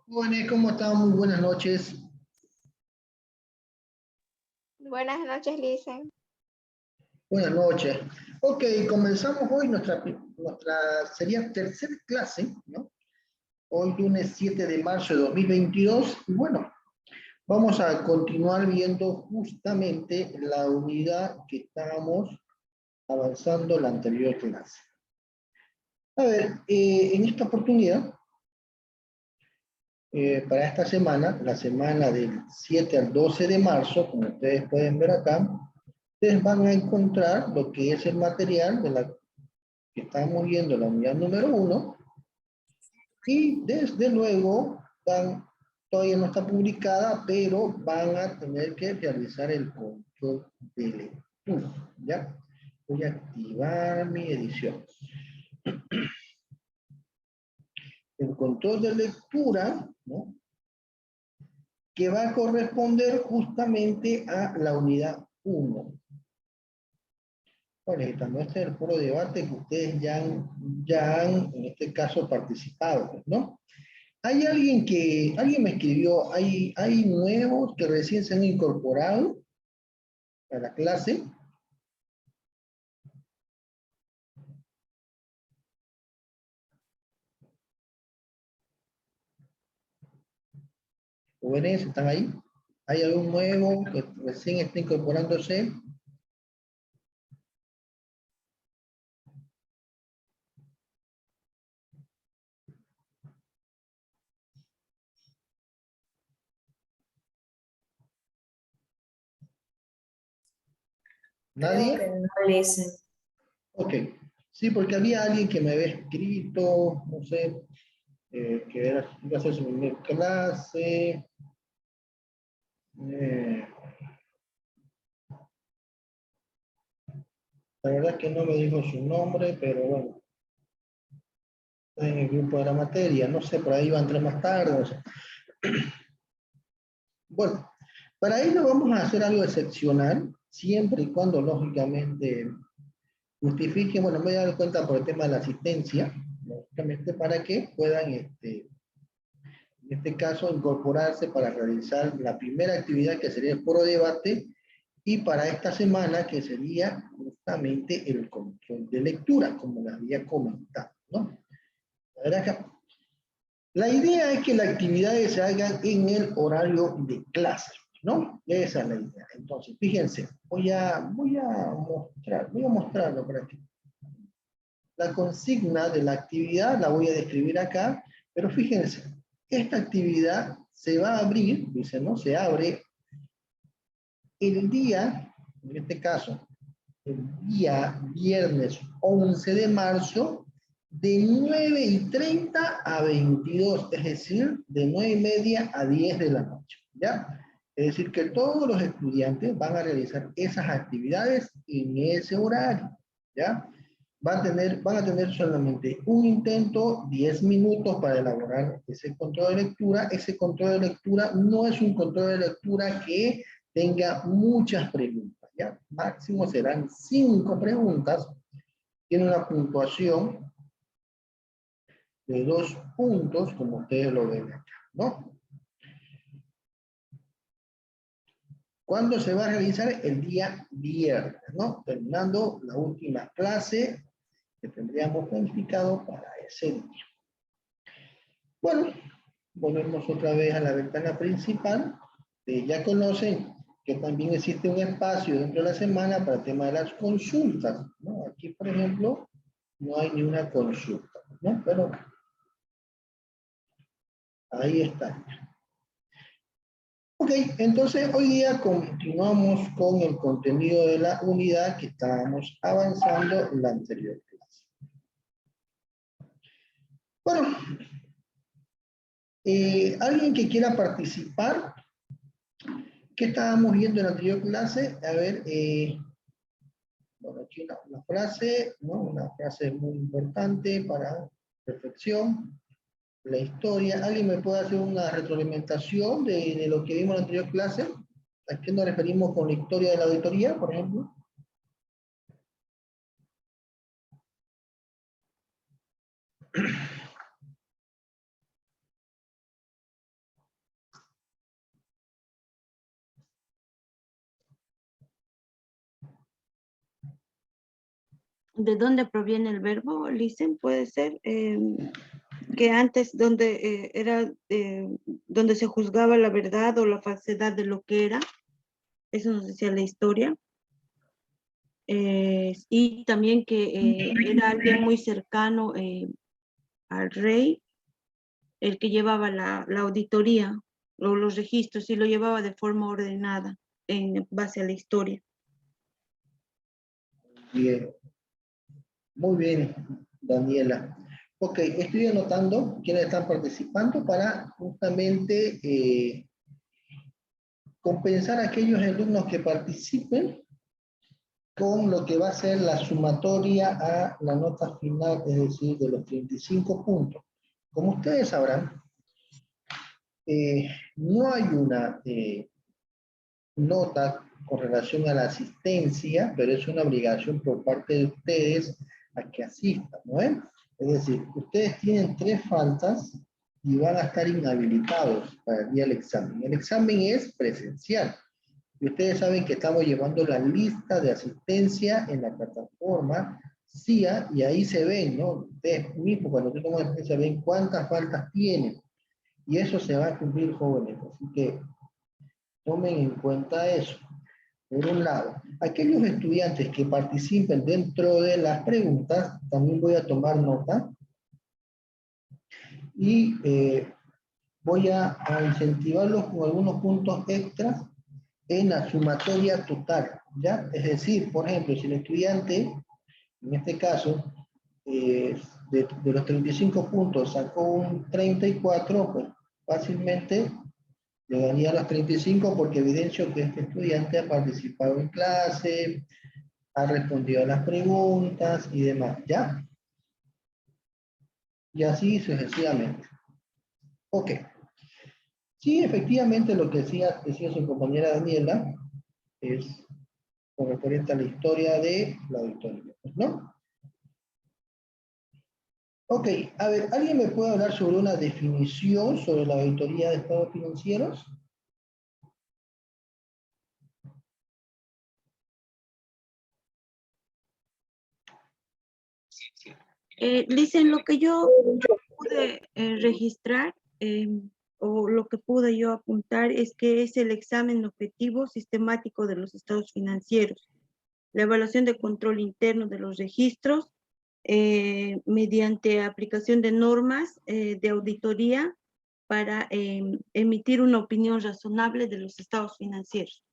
Jóvenes, ¿cómo están? Muy buenas noches. Buenas noches, Licen. Buenas noches. Ok, comenzamos hoy nuestra sería tercera clase, ¿no? Hoy lunes 7 de marzo de 2022. Y bueno, vamos a continuar viendo justamente la unidad que estábamos avanzando la anterior clase. A ver, en esta oportunidad, para esta semana, la semana del 7 al 12 de marzo, como ustedes pueden ver acá, ustedes van a encontrar lo que es el material de la que estamos viendo, la unidad número 1, y desde luego todavía no está publicada, pero van a tener que realizar el control de lectura, ¿ya? Voy a activar mi edición. El control de lectura, ¿no? Que va a corresponder justamente a la unidad 1. Bueno, y también este es el puro debate que ustedes ya han, en este caso, participado, ¿no? Alguien me escribió, hay nuevos que recién se han incorporado a la clase. Jóvenes, ¿están ahí? ¿Hay algún nuevo que recién está incorporándose? Creo ¿Nadie? que no, Lizzy. Ok. Sí, porque había alguien que me había escrito, no sé, iba a hacer su primera clase. eh, la verdad es que no me dijo su nombre, pero bueno, está en el grupo de la materia. No sé, por ahí va a entrar más tarde, no sé. Bueno, para ello vamos a hacer algo excepcional, siempre y cuando lógicamente justifique, bueno, me voy a dar cuenta por el tema de la asistencia, lógicamente para que puedan, en este caso, incorporarse para realizar la primera actividad que sería el foro debate y para esta semana que sería justamente el control de lectura, como les había comentado, ¿no? A ver acá. La idea es que las actividades se hagan en el horario de clase, ¿no? Esa es la idea. Entonces, fíjense, voy a mostrarlo por aquí. La consigna de la actividad la voy a describir acá, pero fíjense, esta actividad se va a abrir, dice, ¿no? Se abre el día, en este caso, el día viernes 11 de marzo, de 9:30 a 22, es decir, de 9:30 a 10 de la noche, ¿ya? Es decir, que todos los estudiantes van a realizar esas actividades en ese horario, ¿ya? Van a tener solamente un intento, 10 minutos para elaborar ese control de lectura. Ese control de lectura no es un control de lectura que tenga muchas preguntas, ¿ya? Máximo serán 5 preguntas. Tiene una puntuación de 2 puntos, como ustedes lo ven acá, ¿no? ¿Cuándo se va a realizar? El día viernes, ¿no? Terminando la última clase que tendríamos planificado para ese día. Bueno, volvemos otra vez a la ventana principal. Ya conocen que también existe un espacio dentro de la semana para el tema de las consultas, ¿no? Aquí, por ejemplo, no hay ni una consulta, ¿no? Pero ahí está. Ok, entonces hoy día continuamos con el contenido de la unidad que estábamos avanzando en la anterior clase. Bueno, alguien que quiera participar, ¿qué estábamos viendo en la anterior clase? A ver, bueno, aquí una frase, ¿no? Una frase muy importante para reflexión, la historia. ¿Alguien me puede hacer una retroalimentación de lo que vimos en la anterior clase? ¿A qué nos referimos con la historia de la auditoría, por ejemplo? ¿De dónde proviene el verbo? Listen, puede ser que antes donde era donde se juzgaba la verdad o la falsedad de lo que era. Eso nos decía la historia. Y también que era alguien muy cercano al rey, el que llevaba la auditoría o los registros y lo llevaba de forma ordenada en base a la historia. Bien, muy bien, Daniela. Ok, estoy anotando quiénes están participando para justamente compensar a aquellos alumnos que participen con lo que va a ser la sumatoria a la nota final, es decir, de los 35 puntos. Como ustedes sabrán, no hay una nota con relación a la asistencia, pero es una obligación por parte de ustedes a que asistan, ¿no es? Es decir, ustedes tienen 3 faltas y van a estar inhabilitados para el día del examen. El examen es presencial. Y ustedes saben que estamos llevando la lista de asistencia en la plataforma CIA y ahí se ven, ¿no? Ustedes mismos cuando toman asistencia ven cuántas faltas tienen. Y eso se va a cumplir, jóvenes. Así que tomen en cuenta eso. Por un lado, aquellos estudiantes que participen dentro de las preguntas, también voy a tomar nota y voy a incentivarlos con algunos puntos extras en la sumatoria total, ¿ya? Es decir, por ejemplo, si el estudiante, en este caso, de los 35 puntos sacó un 34, pues fácilmente le daría los 35 porque evidencio que este estudiante ha participado en clase, ha respondido a las preguntas y demás, ¿ya? Y así sucesivamente. Ok. Sí, efectivamente lo que decía su compañera Daniela es con referente a la historia de la auditoría, ¿no? Ok, a ver, ¿alguien me puede hablar sobre una definición sobre la auditoría de estados financieros? Dicen lo que yo pude registrar o lo que pude yo apuntar es que es el examen objetivo sistemático de los estados financieros, la evaluación de control interno de los registros mediante aplicación de normas de auditoría para emitir una opinión razonable de los estados financieros.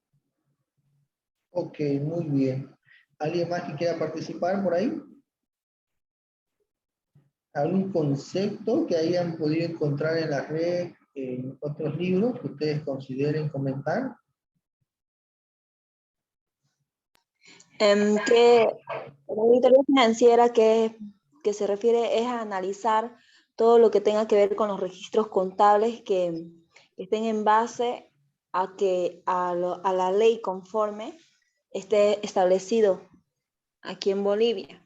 Ok, muy bien. ¿Alguien más que quiera participar por ahí? ¿Algún concepto que hayan podido encontrar en la red, en otros libros que ustedes consideren comentar? Que la auditoría financiera que se refiere es a analizar todo lo que tenga que ver con los registros contables que estén en base a que a la ley conforme esté establecido aquí en Bolivia.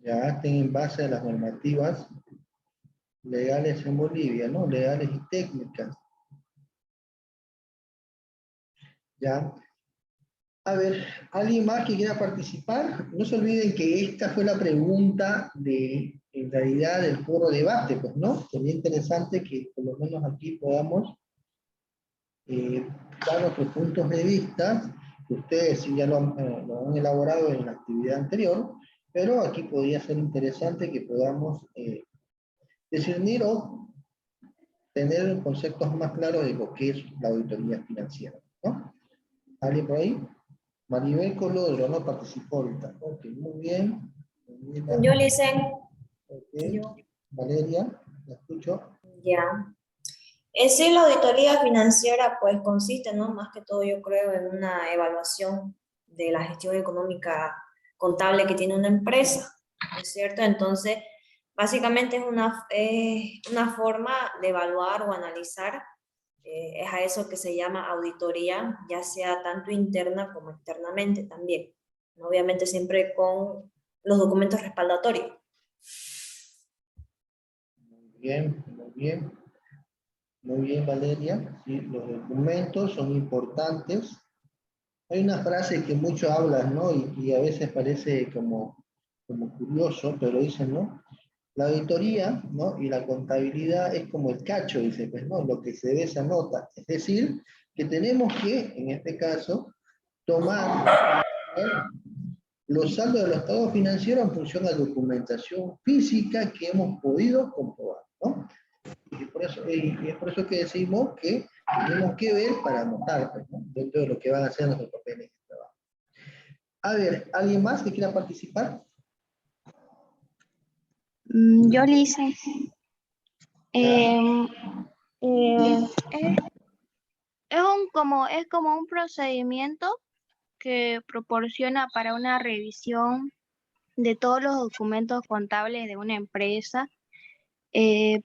Ya estén en base a las normativas legales en Bolivia, ¿no? Legales y técnicas. Ya. A ver, ¿alguien más que quiera participar? No se olviden que esta fue la pregunta de, en realidad, del foro debate, pues, ¿no? Sería interesante que por lo menos aquí podamos dar nuestros puntos de vista, que ustedes sí ya lo han elaborado en la actividad anterior, pero aquí podría ser interesante que podamos discernir o tener conceptos más claros de lo que es la auditoría financiera, ¿no? ¿Alguien por ahí? Maribel Colodro no participó ahorita. Ok, muy bien. Yo, Licen, Okay. Valeria, la escucho. ya. En sí, la auditoría financiera, pues, consiste, ¿no? Más que todo, yo creo, en una evaluación de la gestión económica contable que tiene una empresa, ¿no es cierto? Entonces, básicamente es una forma de evaluar o analizar, es a eso que se llama auditoría, ya sea tanto interna como externamente también, ¿no? Obviamente siempre con los documentos respaldatorios. Muy bien, muy bien. Muy bien, Valeria. Sí, los documentos son importantes Hay una frase que muchos hablan, ¿no? Y a veces parece como curioso, pero dicen, ¿no? La auditoría, ¿no? Y la contabilidad es como el cacho, dice, pues, ¿no? Lo que se ve se anota. Es decir, que tenemos que, en este caso, tomar los saldos de los estados financieros en función a la documentación física que hemos podido comprobar, ¿no? Y es por eso que decimos que tenemos que ver para anotar, pues, ¿no? Dentro de lo que van a ser nuestros papeles de trabajo. A ver, ¿alguien más que quiera participar? Yo le hice. Es como un procedimiento que proporciona para una revisión de todos los documentos contables de una empresa en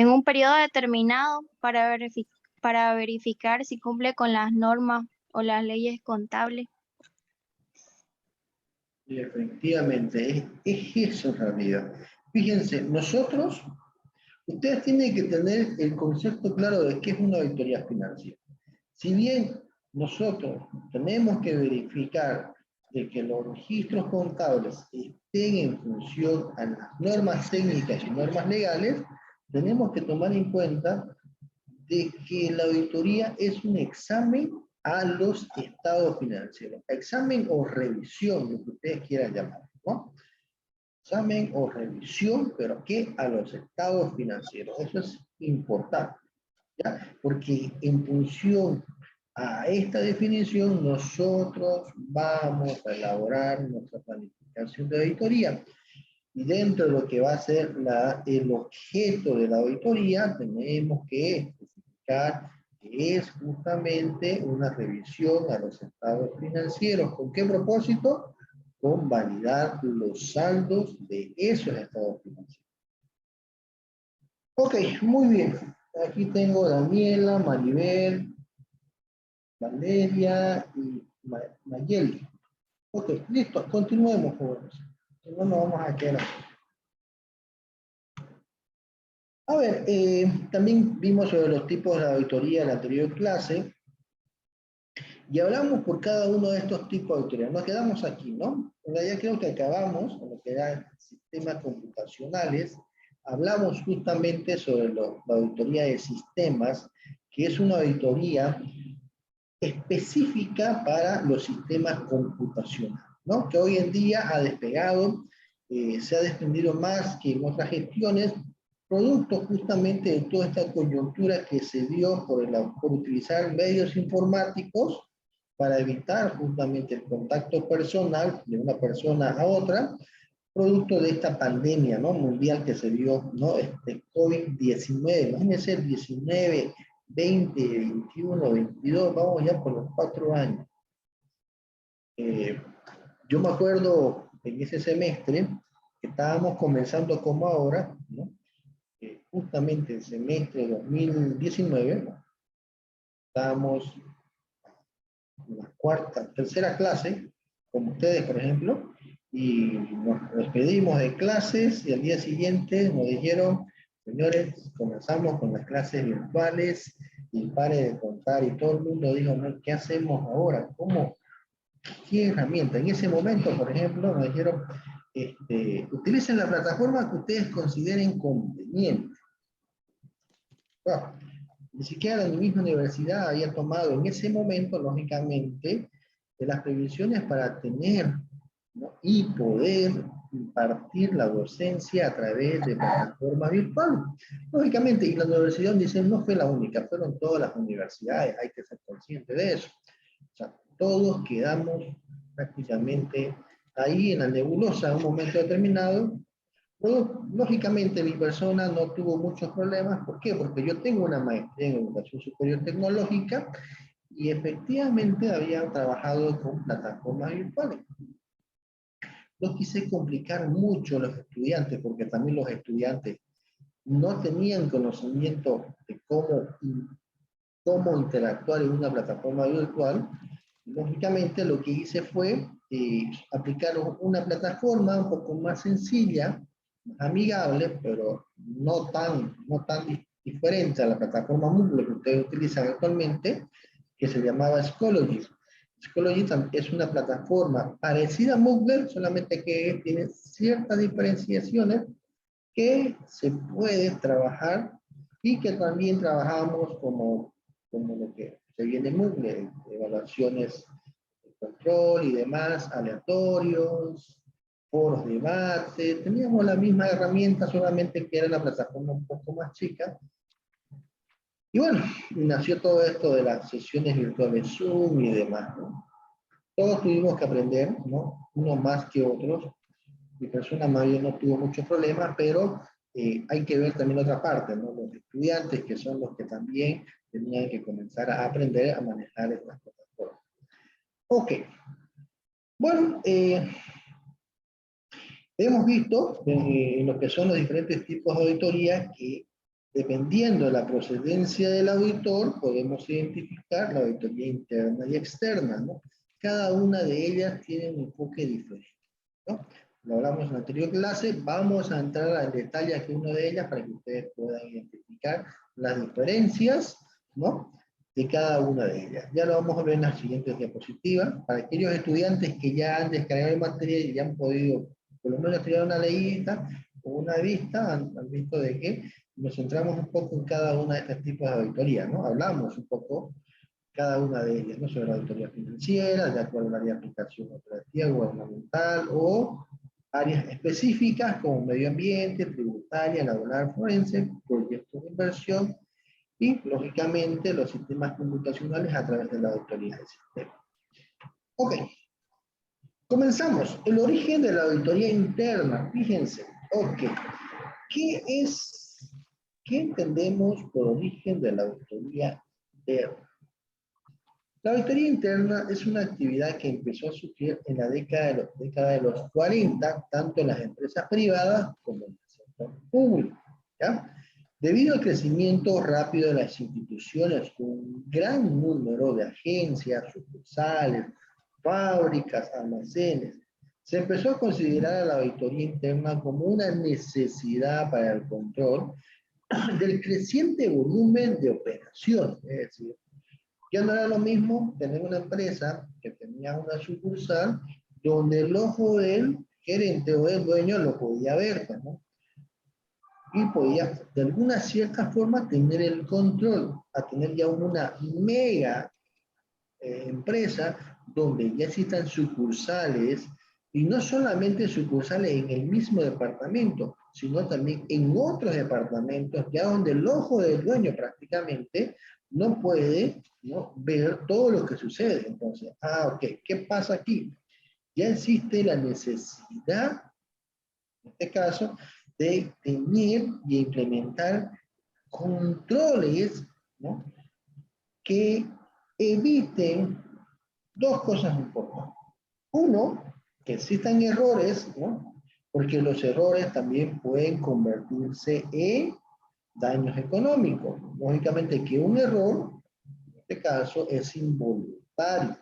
un periodo determinado para verificar si cumple con las normas o las leyes contables. Y efectivamente, es eso en realidad. Fíjense, ustedes tienen que tener el concepto claro de qué es una auditoría financiera. Si bien nosotros tenemos que verificar de que los registros contables estén en función a las normas técnicas y normas legales, tenemos que tomar en cuenta de que la auditoría es un examen a los estados financieros. Examen o revisión, lo que ustedes quieran llamar, ¿no? Examen o revisión, pero ¿qué? A los estados financieros. Eso es importante, ¿ya? Porque en función a esta definición, nosotros vamos a elaborar nuestra planificación de auditoría. Y dentro de lo que va a ser el objeto de la auditoría, tenemos que especificar que es justamente una revisión a los estados financieros. ¿Con qué propósito? Con validar los saldos de esos estados financieros. Ok, muy bien. Aquí tengo Daniela, Maribel, Valeria y Mayeli. Ok, listo. Continuemos, jóvenes. Si no, nos vamos a quedar. A ver, también vimos sobre los tipos de auditoría en la anterior clase y hablamos por cada uno de estos tipos de auditoría. Nos quedamos aquí, ¿no? Ya creo que acabamos con lo que eran sistemas computacionales. Hablamos justamente sobre la auditoría de sistemas, que es una auditoría específica para los sistemas computacionales, ¿no? Que hoy en día ha despegado, se ha desprendido más que en otras gestiones, producto justamente de toda esta coyuntura que se dio por utilizar medios informáticos para evitar justamente el contacto personal de una persona a otra, producto de esta pandemia, ¿no? Mundial que se dio, ¿no? Este COVID-19, imagínense el 19, 20, 21, 22, vamos ya por los 4 años. Yo me acuerdo en ese semestre que estábamos comenzando como ahora, ¿no? Justamente el semestre 2019, ¿no? Estábamos en la tercera clase, como ustedes, por ejemplo, y nos despedimos de clases y al día siguiente nos dijeron, señores, comenzamos con las clases virtuales y pare de contar, y todo el mundo dijo, no, ¿qué hacemos ahora? ¿Cómo? ¿Qué herramienta? En ese momento, por ejemplo, nos dijeron, utilicen la plataforma que ustedes consideren conveniente. Bueno, ni siquiera la misma universidad había tomado en ese momento, lógicamente, las previsiones para tener, ¿no? Y poder impartir la docencia a través de plataformas virtuales. Lógicamente, y la universidad dice, no fue la única, fueron todas las universidades, hay que ser conscientes de eso. O sea, todos quedamos prácticamente ahí en la nebulosa en un momento determinado. Lógicamente mi persona no tuvo muchos problemas. ¿Por qué? Porque yo tengo una maestría en educación superior tecnológica y efectivamente había trabajado con plataformas virtuales. No quise complicar mucho a los estudiantes, porque también los estudiantes no tenían conocimiento de cómo interactuar en una plataforma virtual. Lógicamente lo que hice fue aplicar una plataforma un poco más sencilla, amigable, pero no tan diferente a la plataforma Moodle que ustedes utilizan actualmente, que se llamaba Schoology. Schoology es una plataforma parecida a Moodle, solamente que tiene ciertas diferenciaciones que se puede trabajar y que también trabajamos como lo que se viene en Moodle, evaluaciones de control y demás, aleatorios, foros de debate. Teníamos la misma herramienta, solamente que era una plataforma un poco más chica. Y bueno, nació todo esto de las sesiones virtuales Zoom y demás, ¿no? Todos tuvimos que aprender, ¿no? Unos más que otros. Mi persona mayor no tuvo muchos problemas, pero hay que ver también otra parte, ¿no? Los estudiantes, que son los que también tenían que comenzar a aprender a manejar estas plataformas. Ok. Bueno, hemos visto en lo que son los diferentes tipos de auditoría que, dependiendo de la procedencia del auditor, podemos identificar la auditoría interna y externa, ¿no? Cada una de ellas tiene un enfoque diferente, ¿no? Lo hablamos en la anterior clase, vamos a entrar al detalle aquí una de ellas para que ustedes puedan identificar las diferencias, ¿no? De cada una de ellas. Ya lo vamos a ver en las siguientes diapositivas. Para aquellos estudiantes que ya han descargado el material y ya han podido, por lo menos, tirar una leída o una vista, han visto de que nos centramos un poco en cada una de estos tipos de auditoría, ¿no? Hablamos un poco cada una de ellas, ¿no? Sobre la auditoría financiera, de acuerdo a la área de aplicación operativa, gubernamental, o áreas específicas como medio ambiente, tributaria, laboral, forense, proyectos de inversión, y, lógicamente, los sistemas computacionales a través de la auditoría del sistema. Ok. Comenzamos. El origen de la auditoría interna. Fíjense. Ok. ¿Qué entendemos por origen de la auditoría interna? La auditoría interna es una actividad que empezó a surgir en la década de los 40, tanto en las empresas privadas como en el sector público, ¿ya? Debido al crecimiento rápido de las instituciones, con un gran número de agencias, sucursales, fábricas, almacenes, se empezó a considerar a la auditoría interna como una necesidad para el control del creciente volumen de operaciones. Es decir, ya no era lo mismo tener una empresa que tenía una sucursal donde el ojo del gerente o del dueño lo podía ver, ¿no? Y podía, de alguna cierta forma, tener el control, a tener ya una mega empresa donde ya existan sucursales, y no solamente sucursales en el mismo departamento, sino también en otros departamentos, ya donde el ojo del dueño prácticamente no puede, ¿no?, ver todo lo que sucede. Entonces, ok, ¿qué pasa aquí? Ya existe la necesidad, en este caso, de tener y implementar controles, ¿no?, que eviten dos cosas importantes. Uno, que existan errores, ¿no? Porque los errores también pueden convertirse en daños económicos. Lógicamente que un error, en este caso, es involuntario.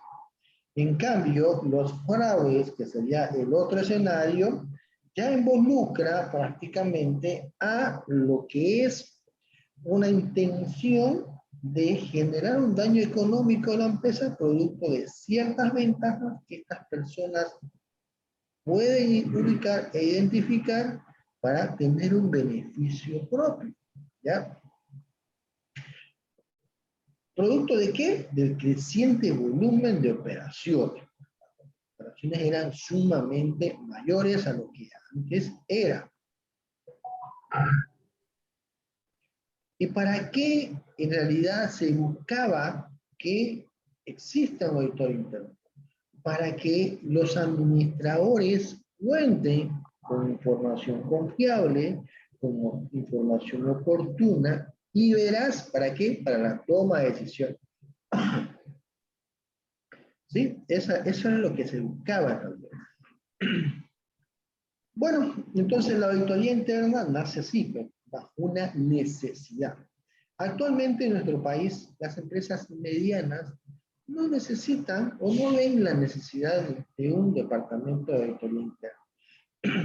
En cambio, los fraudes, que sería el otro escenario, ya involucra prácticamente a lo que es una intención de generar un daño económico a la empresa producto de ciertas ventajas que estas personas pueden ubicar e identificar para tener un beneficio propio, ¿ya? ¿Producto de qué? Del creciente volumen de operaciones. Las operaciones eran sumamente mayores a lo que antes era. ¿Y para qué en realidad se buscaba que exista un auditor interno? Para que los administradores cuenten con información confiable, con información oportuna y veraz. ¿Para qué? Para la toma de decisiones. ¿Sí? Eso era lo que se buscaba también. Bueno, entonces la auditoría interna nace así, pues, bajo una necesidad. Actualmente en nuestro país, las empresas medianas no necesitan o no ven la necesidad de un departamento de auditoría interna.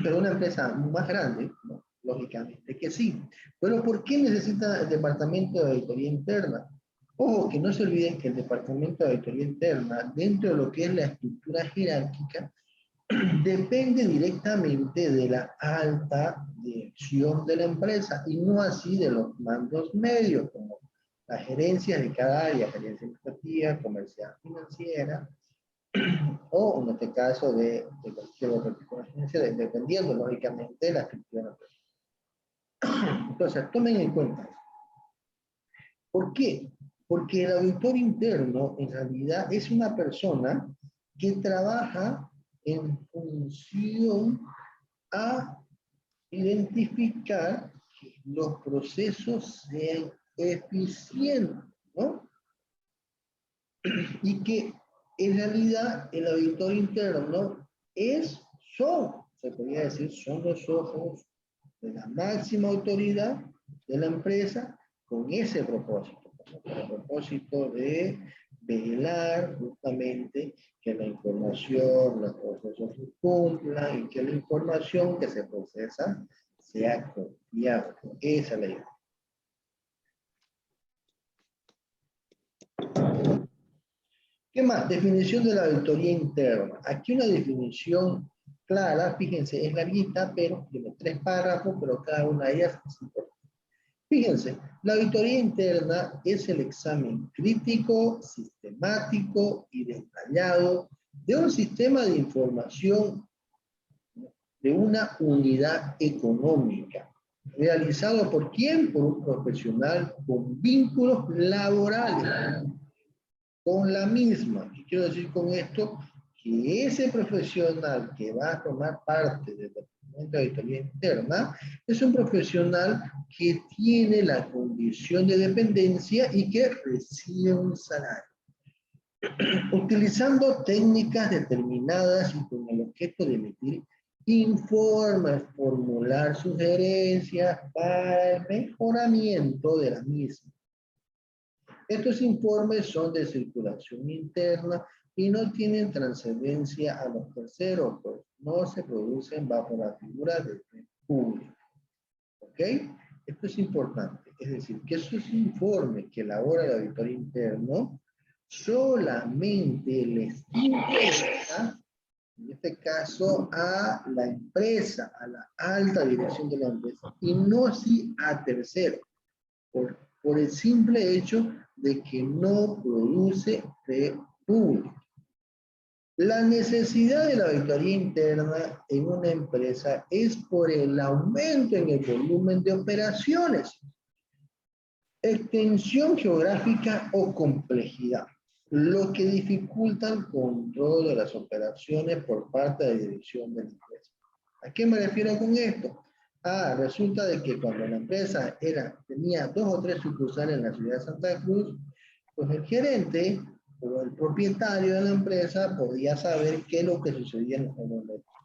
Pero una empresa más grande, ¿no?, lógicamente que sí. Pero ¿por qué necesita el departamento de auditoría interna? Ojo, que no se olviden que el Departamento de Auditoría Interna, dentro de lo que es la estructura jerárquica, depende directamente de la alta dirección de la empresa y no así de los mandos medios, como la gerencia de cada área, gerencia administrativa, comercial, financiera, o en este caso de cualquier otro tipo de gerencia, dependiendo lógicamente de la estructura de la empresa. Entonces, tomen en cuenta. ¿Por qué? Porque el auditor interno en realidad es una persona que trabaja en función a identificar que los procesos sean eficientes, ¿no? Y que en realidad el auditor interno se podría decir, son los ojos de la máxima autoridad de la empresa con ese propósito, con el propósito de velar justamente que la información, los procesos se cumplan y que la información que se procesa sea confiable. Esa es la idea. ¿Qué más? Definición de la auditoría interna. Aquí una definición clara, fíjense, es larguita, pero tiene 3 párrafos, pero cada una de ellas es importante. Fíjense, la auditoría interna es el examen crítico, sistemático y detallado de un sistema de información de una unidad económica. ¿Realizado por quién? Por un profesional con vínculos laborales con la misma. ¿Qué quiero decir con esto? Que ese profesional que va a tomar parte del Departamento de Auditoría Interna es un profesional que tiene la condición de dependencia y que recibe un salario. Utilizando técnicas determinadas y con el objeto de emitir informes, formular sugerencias para el mejoramiento de la misma. Estos informes son de circulación interna y no tienen trascendencia a los terceros, pues no se producen bajo la figura del público. ¿Ok? Esto es importante. Es decir, que esos informes que elabora el auditor interno solamente les interesa, en este caso, a la empresa, a la alta dirección de la empresa, y no así a terceros, por el simple hecho de que no produce fe pública. La necesidad de la auditoría interna en una empresa es por el aumento en el volumen de operaciones, extensión geográfica o complejidad, lo que dificulta el control de las operaciones por parte de la dirección de la empresa. ¿A qué me refiero con esto? Resulta de que cuando la empresa tenía 2 o 3 sucursales en la ciudad de Santa Cruz, pues el gerente o el propietario de la empresa podía saber qué es lo que sucedía en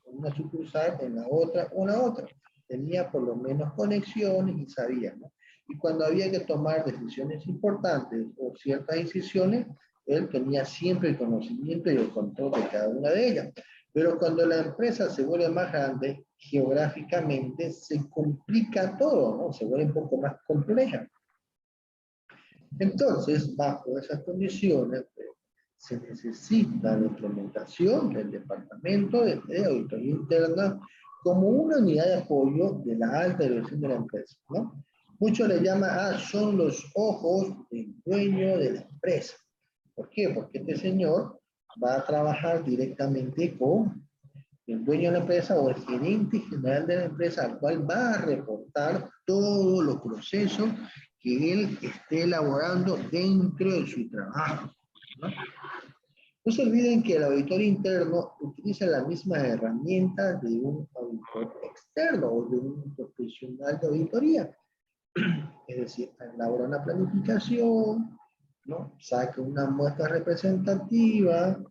una sucursal, en la otra o la otra. Tenía por lo menos conexiones y sabía, ¿no? Y cuando había que tomar decisiones importantes o ciertas decisiones, él tenía siempre el conocimiento y el control de cada una de ellas. Pero cuando la empresa se vuelve más grande, geográficamente se complica todo, ¿no? Se vuelve un poco más compleja. Entonces, bajo esas condiciones, se necesita la implementación del Departamento de Auditoría Interna como una unidad de apoyo de la alta dirección de la empresa, ¿no? Muchos le llaman, son los ojos del dueño de la empresa. ¿Por qué? Porque este señor va a trabajar directamente con el dueño de la empresa o el gerente general de la empresa, al cual va a reportar todos los procesos que él esté elaborando dentro de su trabajo, ¿no? No se olviden que el auditor interno utiliza la misma herramienta de un auditor externo o de un profesional de auditoría. Es decir, elabora una planificación, ¿no? Saca una muestra representativa,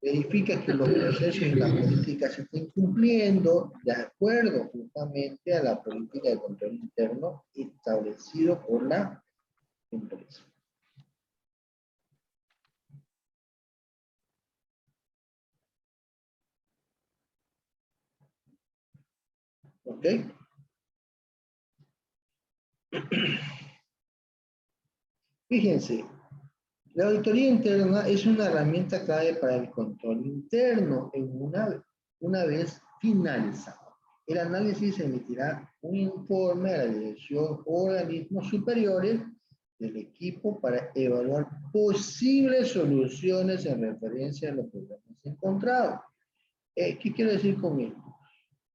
verifica que los procesos y las políticas se estén cumpliendo de acuerdo justamente a la política de control interno establecido por la empresa. ¿Ok? Fíjense, La auditoría interna es una herramienta clave para el control interno una vez finalizado. El análisis emitirá un informe a la dirección o organismos superiores del equipo para evaluar posibles soluciones en referencia a los problemas encontrados. ¿Qué quiero decir con esto?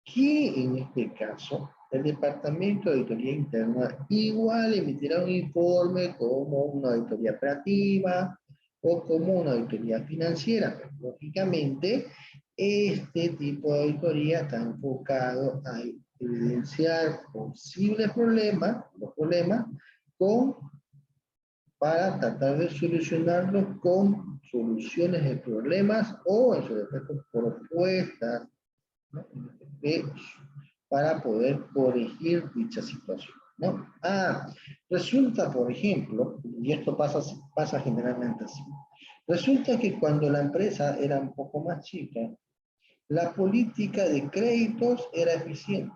Que en este caso, el Departamento de Auditoría Interna igual emitirá un informe como una auditoría operativa o como una auditoría financiera. Pero, lógicamente, este tipo de auditoría está enfocado a evidenciar posibles problemas, los problemas, para tratar de solucionarlos con soluciones de problemas o, en su defecto, propuestas, ¿no? Para poder corregir dicha situación, ¿no? Resulta, por ejemplo, y esto pasa generalmente así, resulta que cuando la empresa era un poco más chica, la política de créditos era eficiente,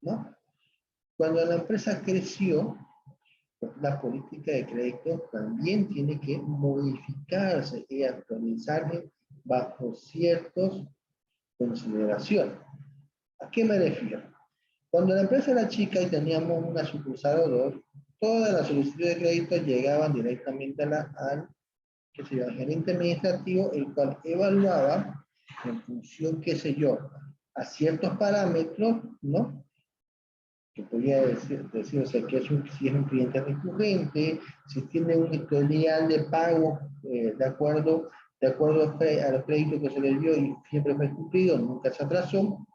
¿no? Cuando la empresa creció, la política de crédito también tiene que modificarse y actualizarse bajo ciertas consideraciones. ¿A qué me refiero? Cuando la empresa era chica y teníamos una sucursal o dos, todas las solicitudes de crédito llegaban directamente al gerente administrativo, el cual evaluaba en función, qué sé yo, a ciertos parámetros, ¿no? Que podría decir o sea, que si es un cliente recurrente, si tiene un historial de pago de acuerdo a los créditos que se le dio y siempre fue cumplido, nunca se atrasó,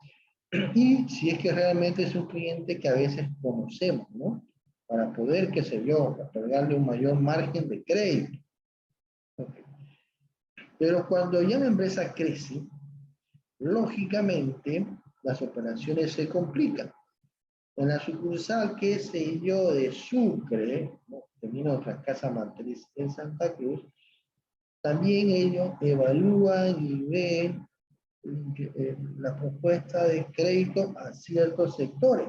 y si es que realmente es un cliente que a veces conocemos, ¿no? Para poder, qué sé yo, otorgarle un mayor margen de crédito. Okay. Pero cuando ya una empresa crece, lógicamente las operaciones se complican. En la sucursal, qué sé yo, de Sucre, ¿no? Tenía otra casa matriz en Santa Cruz, también ellos evalúan y ven la propuesta de crédito a ciertos sectores.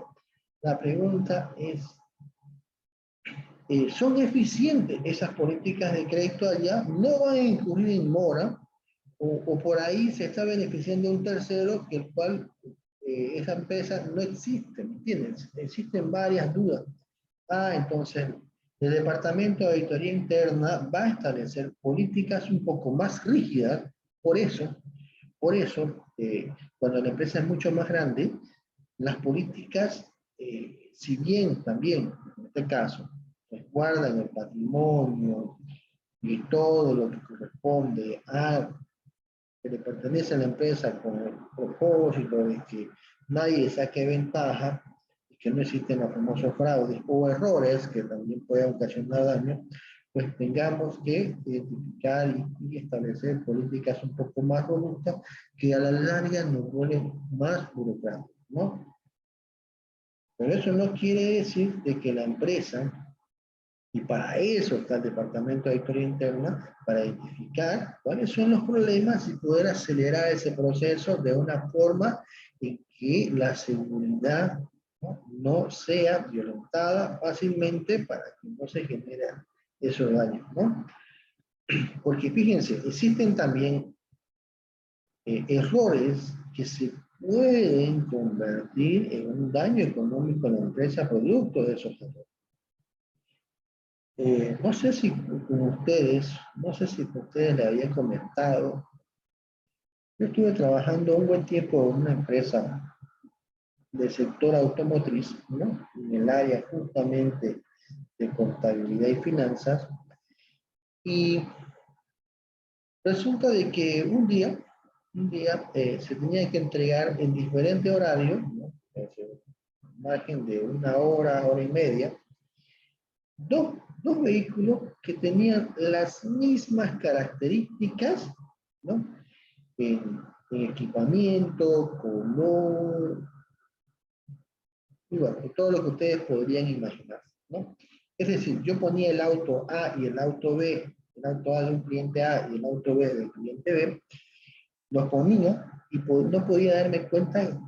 La pregunta es, ¿son eficientes esas políticas de crédito allá? ¿No van a incurrir en mora? O por ahí se está beneficiando un tercero que el cual esa empresa no existe, ¿me entiendes? Existen varias dudas. Entonces, el Departamento de Auditoría Interna va a establecer políticas un poco más rígidas. Por eso, cuando la empresa es mucho más grande, las políticas, si bien también, en este caso, resguardan el patrimonio y todo lo que corresponde a que le pertenece a la empresa con el propósito de que nadie saque ventaja y que no existen los famosos fraudes o errores que también pueden ocasionar daño, pues tengamos que identificar y establecer políticas un poco más robustas que a la larga nos vuelven más burocráticos, ¿no? Pero eso no quiere decir de que la empresa, y para eso está el Departamento de Auditoría Interna, para identificar cuáles son los problemas y poder acelerar ese proceso de una forma en que la seguridad no sea violentada fácilmente para que no se generen esos daños, ¿no? Porque fíjense, existen también errores que se pueden convertir en un daño económico a la empresa producto de esos errores. No sé si con ustedes, no sé si con ustedes le había comentado, yo estuve trabajando un buen tiempo en una empresa del sector automotriz, ¿no? En el área justamente de contabilidad y finanzas, y resulta de que un día se tenía que entregar en diferente horario, ¿no? Margen de una hora, hora y media, dos vehículos que tenían las mismas características, ¿no? En equipamiento, color, y bueno, todo lo que ustedes podrían imaginar, ¿no? Es decir, yo ponía el auto A y el auto B, el auto A de un cliente A y el auto B del cliente B, los ponía y no podía darme cuenta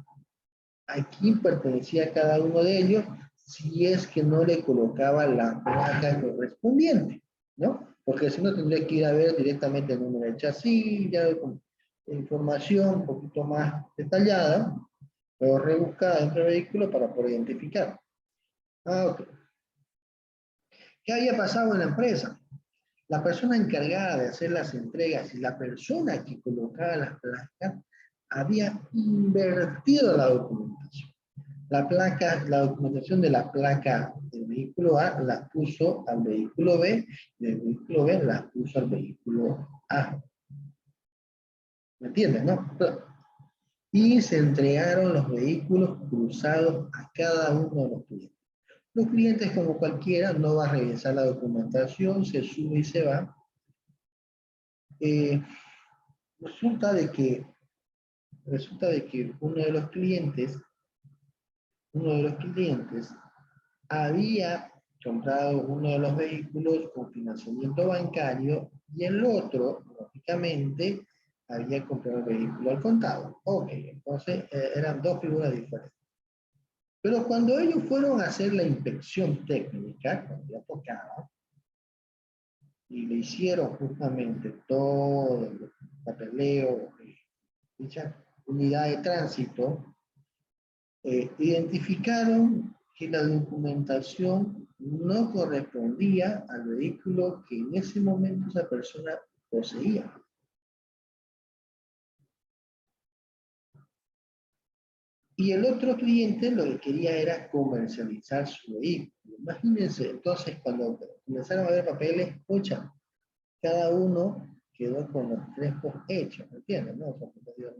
a quién pertenecía cada uno de ellos si es que no le colocaba la placa correspondiente, ¿no? Porque si no tendría que ir a ver directamente el número del chasis, ya con información un poquito más detallada, pero rebuscada dentro del vehículo para poder identificar. Ok. ¿Qué había pasado en la empresa? La persona encargada de hacer las entregas y la persona que colocaba las placas había invertido la documentación. La documentación de la placa del vehículo A la puso al vehículo B, y del vehículo B la puso al vehículo A. ¿Me entienden, no? Y se entregaron los vehículos cruzados a cada uno de los clientes. Los clientes, como cualquiera, no va a revisar la documentación, se sube y se va. Resulta de que uno de los clientes había comprado uno de los vehículos con financiamiento bancario y el otro, lógicamente, había comprado el vehículo al contado. Ok, entonces eran dos figuras diferentes. Pero cuando ellos fueron a hacer la inspección técnica, cuando ya tocaba, y le hicieron justamente todo el papeleo, dicha unidad de tránsito, identificaron que la documentación no correspondía al vehículo que en ese momento esa persona poseía. Y el otro cliente lo que quería era comercializar su vehículo. Imagínense, entonces cuando comenzaron a ver papeles, escucha, cada uno quedó con los frescos hechos, ¿me entiendes? No, o sea,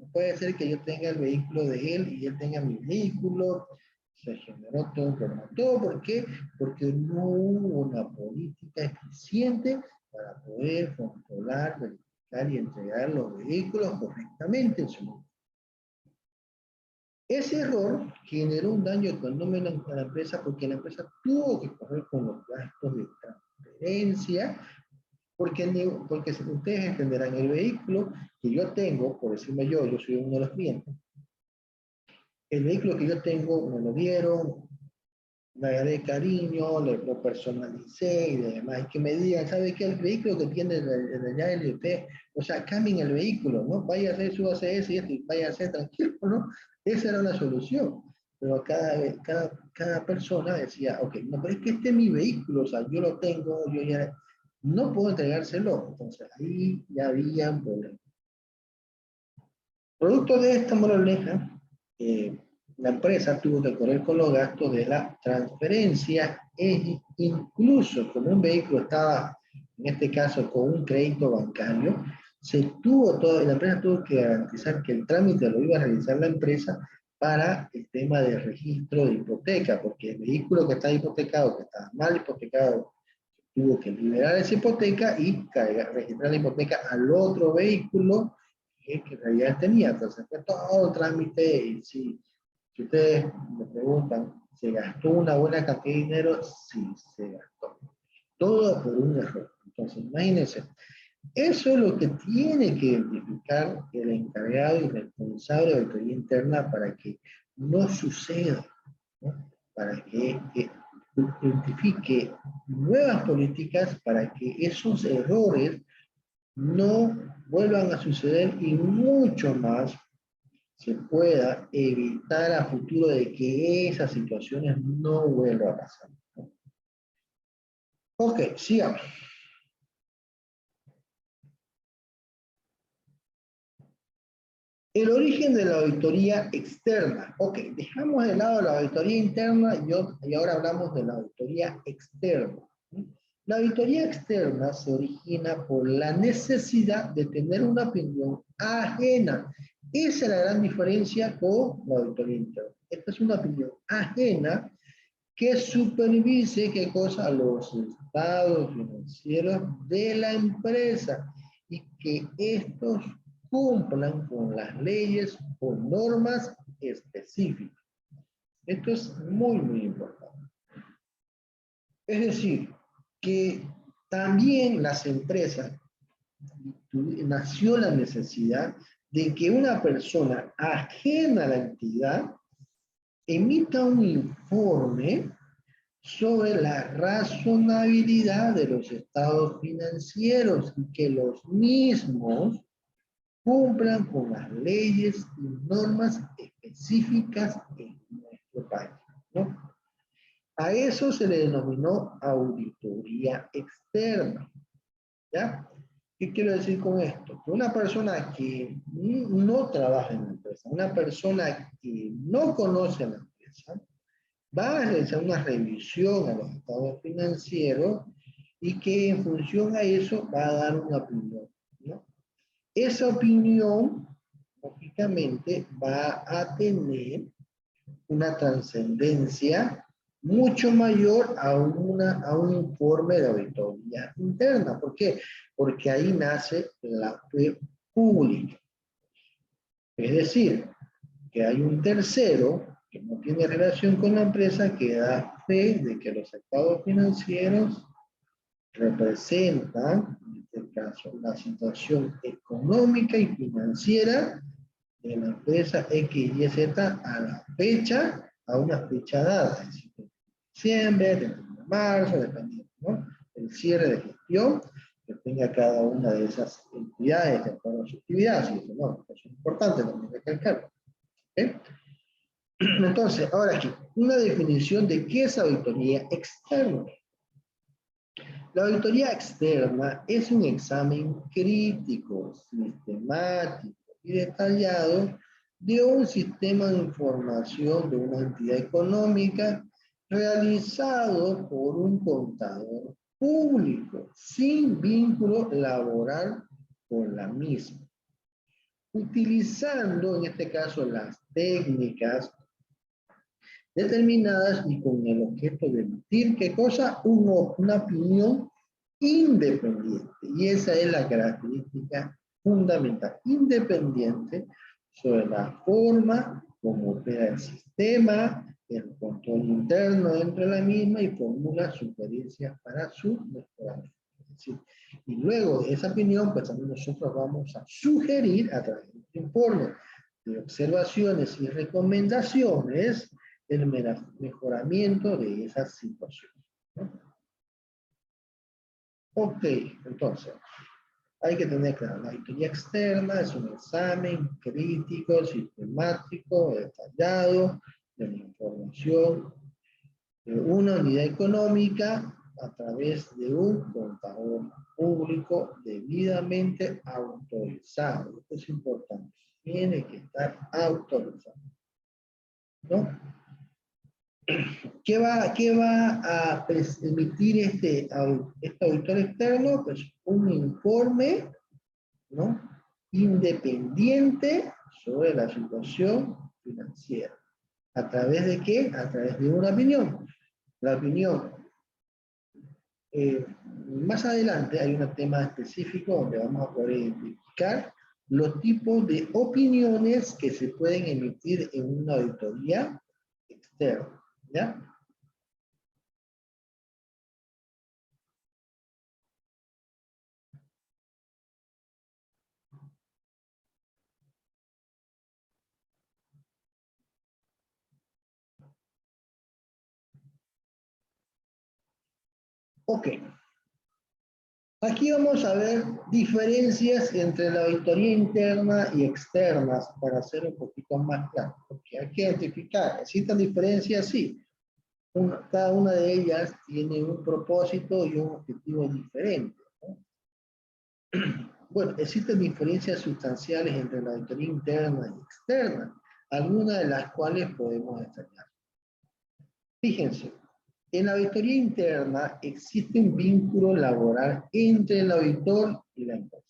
no puede ser que yo tenga el vehículo de él y él tenga mi vehículo. Se generó todo un problema. ¿Todo por qué? Porque no hubo una política eficiente para poder controlar, verificar y entregar los vehículos correctamente en su momento. Ese error generó un daño económico a la empresa porque la empresa tuvo que correr con los gastos de transferencia, porque ustedes entenderán, el vehículo que yo tengo, por decirme yo soy uno de los clientes, el vehículo que yo tengo me lo dieron, me agarré cariño, lo personalicé y demás, y que me digan, ¿sabe qué? El vehículo que tiene ya el usted, o sea, cambien el vehículo, ¿no? Vaya a hacer su ACS y esto, y vaya a ser tranquilo, ¿no? Esa era la solución. Pero cada persona decía, ok, no, pero es que este es mi vehículo, o sea, yo lo tengo, yo ya no puedo entregárselo. Entonces ahí ya había un problema. Producto de esta moraleja, la empresa tuvo que correr con los gastos de la transferencia e incluso como un vehículo estaba, en este caso, con un crédito bancario, la empresa tuvo que garantizar que el trámite lo iba a realizar la empresa para el tema del registro de hipoteca, porque el vehículo que está hipotecado, que está mal hipotecado, tuvo que liberar esa hipoteca y registrar la hipoteca al otro vehículo que en realidad tenía. Entonces fue todo un trámite y si ustedes me preguntan, ¿se gastó una buena cantidad de dinero? Sí, se gastó. Todo por un error. Entonces, imagínense, eso es lo que tiene que identificar el encargado y responsable de auditoría interna para que no suceda, ¿no? Para que identifique nuevas políticas para que esos errores no vuelvan a suceder y mucho más se pueda evitar a futuro de que esas situaciones no vuelvan a pasar. Ok, sigamos. El origen de la auditoría externa. Ok, dejamos de lado la auditoría interna y ahora hablamos de la auditoría externa. La auditoría externa se origina por la necesidad de tener una opinión ajena. Esa es la gran diferencia con la auditoría interna. Esta es una opinión ajena que supervise qué cosa, los estados financieros de la empresa y que estos cumplan con las leyes o normas específicas. Esto es muy, muy importante. Es decir, que también las empresas, nació la necesidad de que una persona ajena a la entidad emita un informe sobre la razonabilidad de los estados financieros y que los mismos cumplan con las leyes y normas específicas en nuestro país, ¿no? A eso se le denominó auditoría externa, ¿ya? ¿Qué quiero decir con esto? Que una persona que no trabaja en la empresa, una persona que no conoce la empresa, va a realizar una revisión a los estados financieros y que en función a eso va a dar una opinión, ¿no? Esa opinión, lógicamente, va a tener una trascendencia mucho mayor a un informe de auditoría interna. ¿Por qué? Porque ahí nace la fe pública. Es decir, que hay un tercero que no tiene relación con la empresa que da fe de que los estados financieros representan, en este caso, la situación económica y financiera de la empresa XYZ a la fecha, a una fecha dada, es decir, de diciembre, de marzo, dependiendo, ¿no? El cierre de gestión que tenga cada una de esas entidades de acuerdo a su actividad, así que no, eso es importante también recalcarlo. ¿Okay? Entonces, ahora aquí, una definición de qué es auditoría externa. La auditoría externa es un examen crítico, sistemático y detallado de un sistema de información de una entidad económica realizado por un contador público sin vínculo laboral con la misma, utilizando en este caso las técnicas determinadas y con el objeto de emitir, ¿qué cosa? Una opinión independiente. Y esa es la característica fundamental, independiente sobre la forma como opera el sistema, el control interno dentro de la misma y formula sugerencias para su mejoramiento. Es decir, y luego de esa opinión, pues también nosotros vamos a sugerir a través de este informe de observaciones y recomendaciones el mejoramiento de esas situaciones, ¿no? Ok, entonces, hay que tener claro, la auditoría externa es un examen crítico, sistemático, detallado de la información de una unidad económica a través de un contador público debidamente autorizado. Esto es importante, tiene que estar autorizado, ¿no? ¿Qué va a emitir este auditor externo? Pues un informe, ¿no? Independiente sobre la situación financiera. ¿A través de qué? A través de una opinión. La opinión. Más adelante hay un tema específico donde vamos a poder identificar los tipos de opiniones que se pueden emitir en una auditoría externa. ¿Ya? Ok. Aquí vamos a ver diferencias entre la auditoría interna y externas para hacer un poquito más claro. Porque hay que identificar, ¿existen diferencias? Sí. Cada una de ellas tiene un propósito y un objetivo diferente, ¿no? Bueno, existen diferencias sustanciales entre la auditoría interna y externa, algunas de las cuales podemos destacar. Fíjense, en la auditoría interna existe un vínculo laboral entre el auditor y la empresa.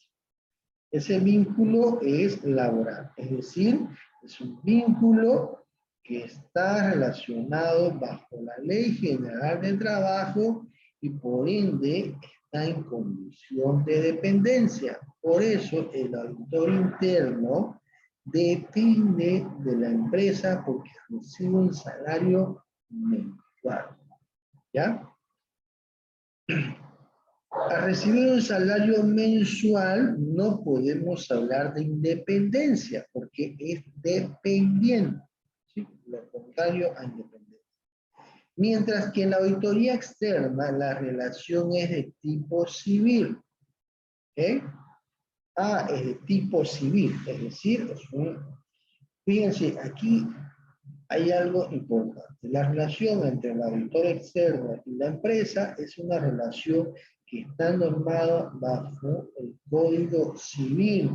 Ese vínculo es laboral, es decir, es un vínculo que está relacionado bajo la Ley General del Trabajo y por ende está en condición de dependencia. Por eso el auditor interno depende de la empresa porque recibe un salario mensual. ¿Ya? Al recibir un salario mensual no podemos hablar de independencia porque es dependiente, ¿sí? Lo contrario a independencia. Mientras que en la auditoría externa la relación es de tipo civil. ¿Ok? Es de tipo civil, es decir, fíjense, aquí hay algo importante. La relación entre el auditor externo y la empresa es una relación que está normada bajo el Código Civil,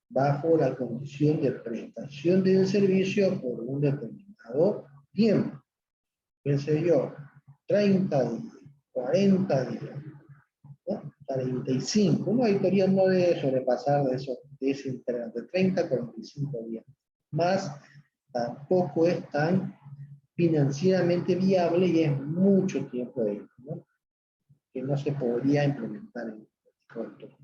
bajo la condición de prestación del servicio por un determinado tiempo. ¿Qué sé yo? 30 días, 40 días, ¿no? 45. Una auditoría no debe sobrepasar de ese intervalo, de 30 a 45 días. Más tampoco es tan financieramente viable y es mucho tiempo de esto, ¿no? Que no se podría implementar en el auditoría.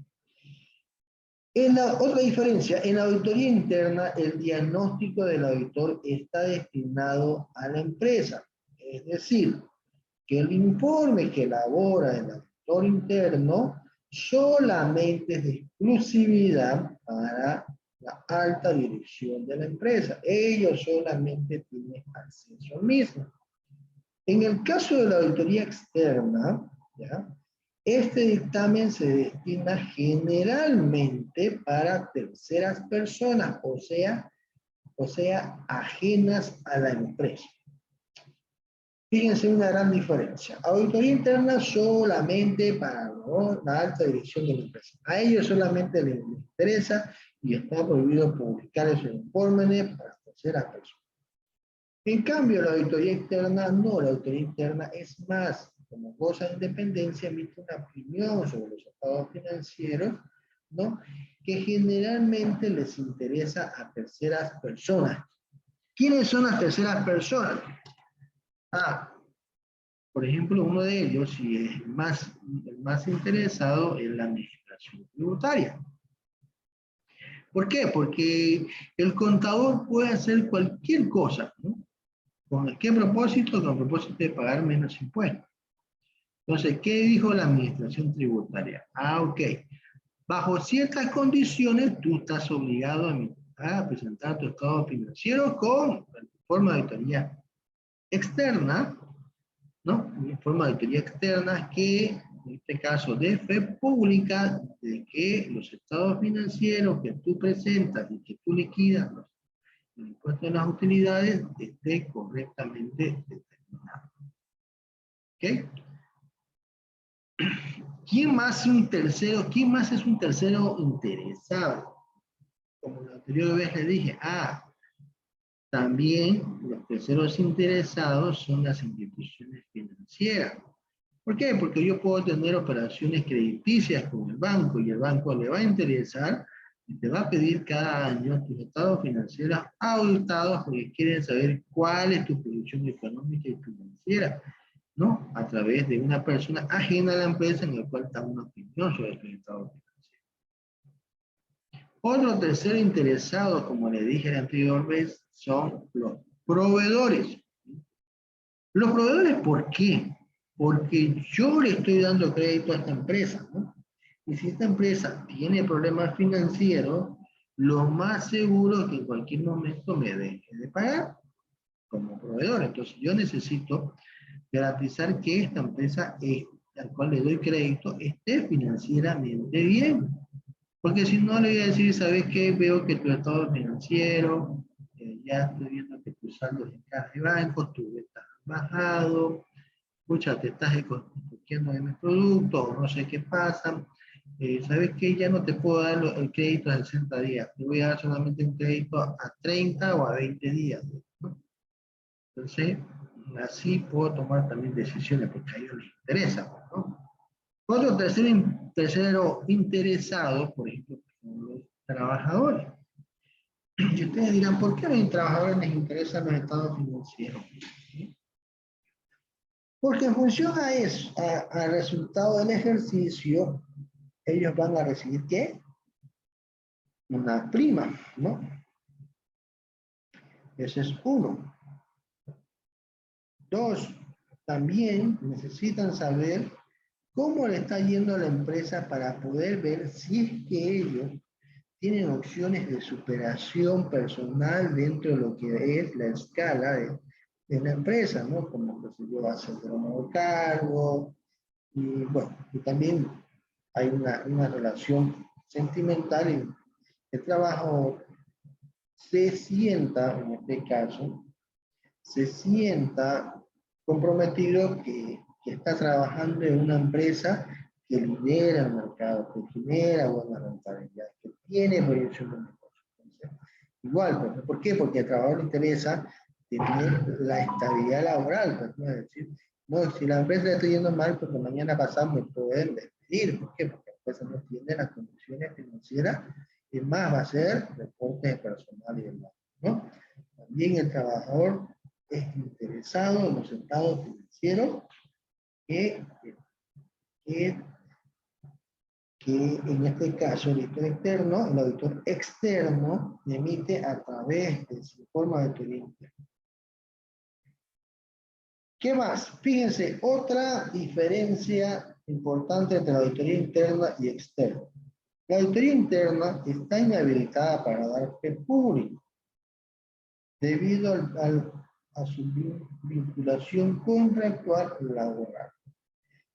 Otra diferencia, en la auditoría interna el diagnóstico del auditor está destinado a la empresa. Es decir, que el informe que elabora el auditor interno solamente es de exclusividad para la alta dirección de la empresa. Ellos solamente tienen acceso al mismo. En el caso de la auditoría externa, ¿ya? Este dictamen se destina generalmente para terceras personas, o sea, ajenas a la empresa. Fíjense una gran diferencia. Auditoría interna solamente para, ¿no?, la alta dirección de la empresa. A ellos solamente les interesa y está prohibido publicar esos informes para terceras personas. En cambio, la auditoría externa no. La auditoría interna es más, como goza de independencia, emite una opinión sobre los estados financieros, ¿no?, que generalmente les interesa a terceras personas. ¿Quiénes son las terceras personas? Por ejemplo, uno de ellos, y es el más interesado, es la administración tributaria. ¿Por qué? Porque el contador puede hacer cualquier cosa, ¿no? ¿Con qué propósito? Con el propósito de pagar menos impuestos. Entonces, ¿qué dijo la administración tributaria? Ok. Bajo ciertas condiciones, tú estás obligado a presentar tu estado financiero con el informe de auditoría externa, ¿no? Un informe de auditoría externa que, en este caso de fe pública, de que los estados financieros que tú presentas y que tú liquidas, el impuesto de las utilidades, esté correctamente determinado. ¿Ok? ¿Quién más es un tercero interesado? Como la anterior vez le dije, también los terceros interesados son las instituciones financieras. ¿Por qué? Porque yo puedo tener operaciones crediticias con el banco y el banco le va a interesar y te va a pedir cada año tus estados financieros auditados porque quieren saber cuál es tu producción económica y financiera, ¿no? A través de una persona ajena a la empresa en la cual da una opinión sobre tu estado financiero. Otro tercero interesado, como le dije la anterior vez, son los proveedores. Los proveedores, ¿por qué? Porque yo le estoy dando crédito a esta empresa, ¿no? Y si esta empresa tiene problemas financieros, lo más seguro es que en cualquier momento me deje de pagar como proveedor. Entonces yo necesito garantizar que esta empresa al cual le doy crédito esté financieramente bien. Porque si no, le voy a decir, ¿sabes qué? Veo que tu estado financiero, ya estoy viendo que tus saldos en caja de banco, tu beta ha bajado, escucha, te estás escogiendo de mis productos, o no sé qué pasa. ¿Sabes qué? Ya no te puedo dar el crédito a 60 días. Te voy a dar solamente un crédito a 30 o a 20 días, ¿no? Entonces, así puedo tomar también decisiones, porque a ellos les interesa, ¿no? Otro tercero interesado, por ejemplo, son los trabajadores. Y ustedes dirán, ¿por qué a los trabajadores les interesan los estados financieros? Porque en función a eso, al resultado del ejercicio, ellos van a recibir, ¿qué? Una prima, ¿no? Ese es uno. Dos, también necesitan saber cómo le está yendo a la empresa para poder ver si es que ellos tienen opciones de superación personal dentro de lo que es la escala de en la empresa, ¿no? Como que se lleva a hacer un nuevo cargo, y bueno, y también hay una relación sentimental y el trabajo se sienta, en este caso, se sienta comprometido que está trabajando en una empresa que lidera el mercado, que genera buena rentabilidad, que tiene proyección de negocio. Entonces, igual, pues, ¿por qué? Porque al trabajador le interesa tener la estabilidad laboral, pues, ¿no? Es decir, no, si la empresa le está yendo mal, pues mañana pasado me pueden despedir. ¿Por qué? Porque la empresa no tiene las condiciones financieras y más va a ser reportes de personal y demás, ¿no? También el trabajador es interesado en los estados financieros que, que en este caso el auditor externo emite a través de su forma de auditoría interna. ¿Qué más? Fíjense, otra diferencia importante entre la auditoría interna y externa. La auditoría interna está inhabilitada para dar fe público debido a su vinculación contractual laboral.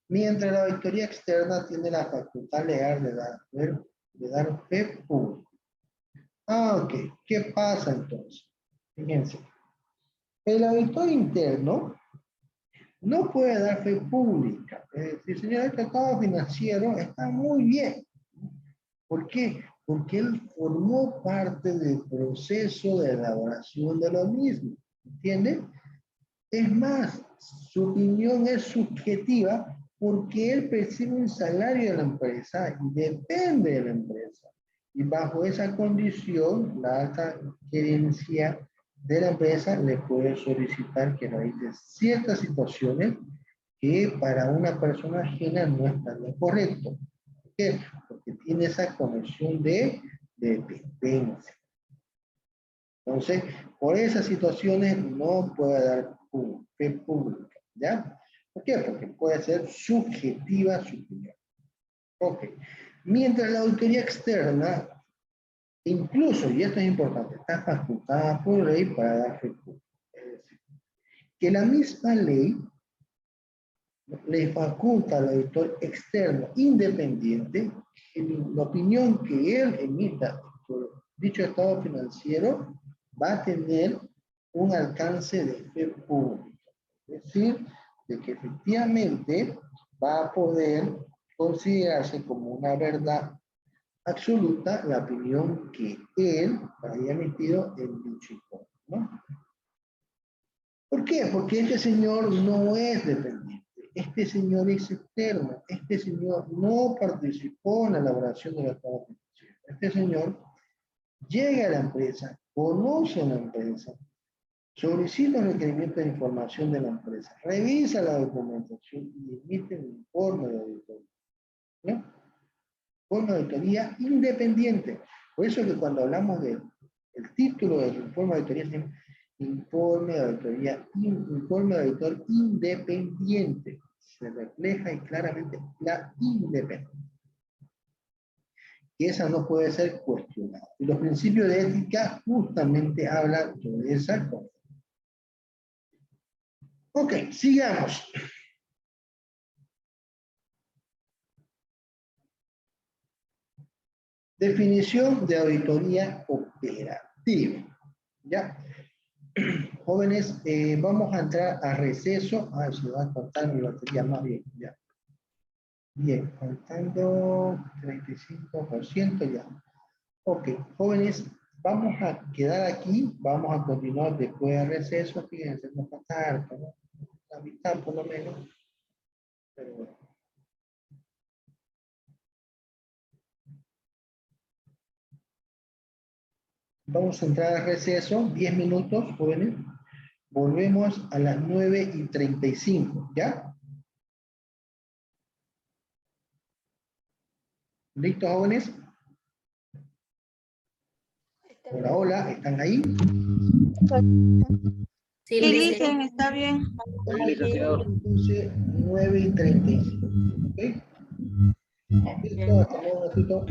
Mientras la auditoría externa tiene la facultad legal de dar fe pública. Ah, ok. ¿Qué pasa entonces? Fíjense. El auditor interno no puede dar fe pública. Es decir, señor, el tratado financiero está muy bien. ¿Por qué? Porque él formó parte del proceso de elaboración de lo mismo. ¿Entiende? Es más, su opinión es subjetiva porque él percibe un salario de la empresa y depende de la empresa. Y bajo esa condición, la alta gerencia de la empresa le puede solicitar que realice ciertas situaciones que para una persona ajena no están lo correcto. ¿Por qué? Porque tiene esa conexión de dependencia. Entonces, por esas situaciones no puede dar fe pública, ¿ya? ¿Por qué? Porque puede ser subjetiva su opinión. Ok. Mientras la auditoría externa, incluso, y esto es importante, está facultada por ley para dar fe pública. Es decir, que la misma ley le faculta al auditor externo independiente en la opinión que él emita sobre dicho estado financiero va a tener un alcance de fe pública. Es decir, de que efectivamente va a poder considerarse como una verdad absoluta la opinión que él haya emitido en dicho informe, ¿no? ¿Por qué? Porque este señor no es dependiente. Este señor es externo. Este señor no participó en la elaboración de la estado financiero. Este señor llega a la empresa, conoce a la empresa, solicita un requerimiento de información de la empresa, revisa la documentación y emite un informe de auditoría. ¿No? Informe de auditoría independiente. Por eso es que cuando hablamos del título del informe de auditoría, informe de auditor independiente. Se refleja y claramente la independencia. Y esa no puede ser cuestionada. Y los principios de ética justamente hablan sobre esa cosa. Ok, sigamos. Definición de auditoría operativa. ¿Ya? Jóvenes, vamos a entrar a receso. Ah, se va a cortar mi batería más bien. Ya. Bien, faltando 35% ya. Ok, jóvenes, vamos a quedar aquí. Vamos a continuar después de receso. Fíjense, no falta harto, ¿no? La mitad por lo menos. Pero bueno. Vamos a entrar a receso, 10 minutos, jóvenes. Volvemos a las 9:35, ¿ya? ¿Listos, jóvenes? Hola, hola, ¿están ahí? Sí, dicen, está bien. Entonces, 9:35, ¿ok? Listo, hasta luego, un ratito.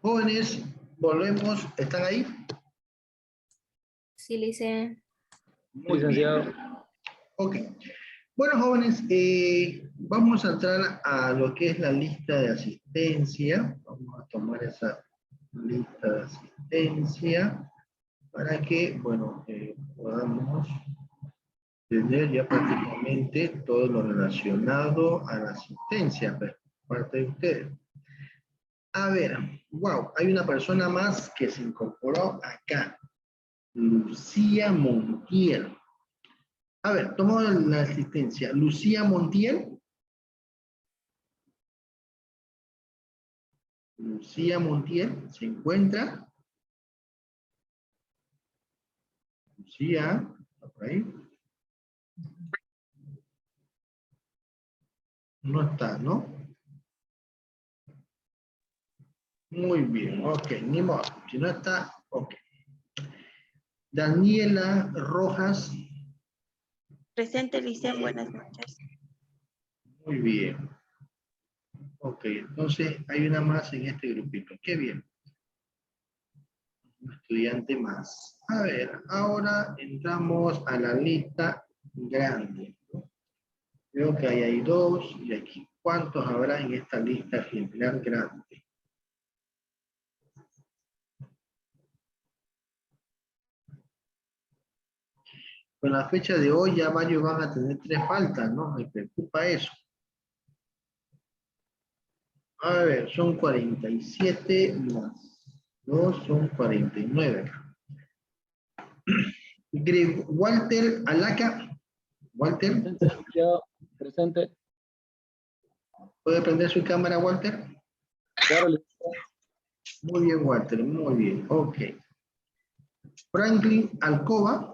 Jóvenes, volvemos. ¿Están ahí? Sí, Lice. Muy bien. Ok. Bueno, jóvenes, vamos a entrar a lo que es la lista de asistencia. Vamos a tomar esa lista de asistencia para que, bueno, podamos tener ya prácticamente todo lo relacionado a la asistencia por parte de ustedes. A ver, wow, hay una persona más que se incorporó acá. Lucía Montiel. A ver, tomo la asistencia. Lucía Montiel. Lucía Montiel, ¿se encuentra? Lucía, ¿está por ahí? No está, ¿no? Muy bien, ok, ni modo. Si no está, ok. Daniela Rojas. Presente, Licen, buenas noches. Muy bien. Ok, entonces hay una más en este grupito. Qué bien. Un estudiante más. A ver, ahora entramos a la lista grande, ¿no? Veo que ahí hay dos y aquí. ¿Cuántos habrá en esta lista ejemplar grande? Con la fecha de hoy ya varios van a tener 3 faltas, ¿no? Me preocupa eso. A ver, son 47 más 2 son 49. Walter Alaca. Walter, Yo, presente. ¿puede prender su cámara, Walter? Claro, Muy bien, Walter, muy bien. Ok. Franklin Alcoba.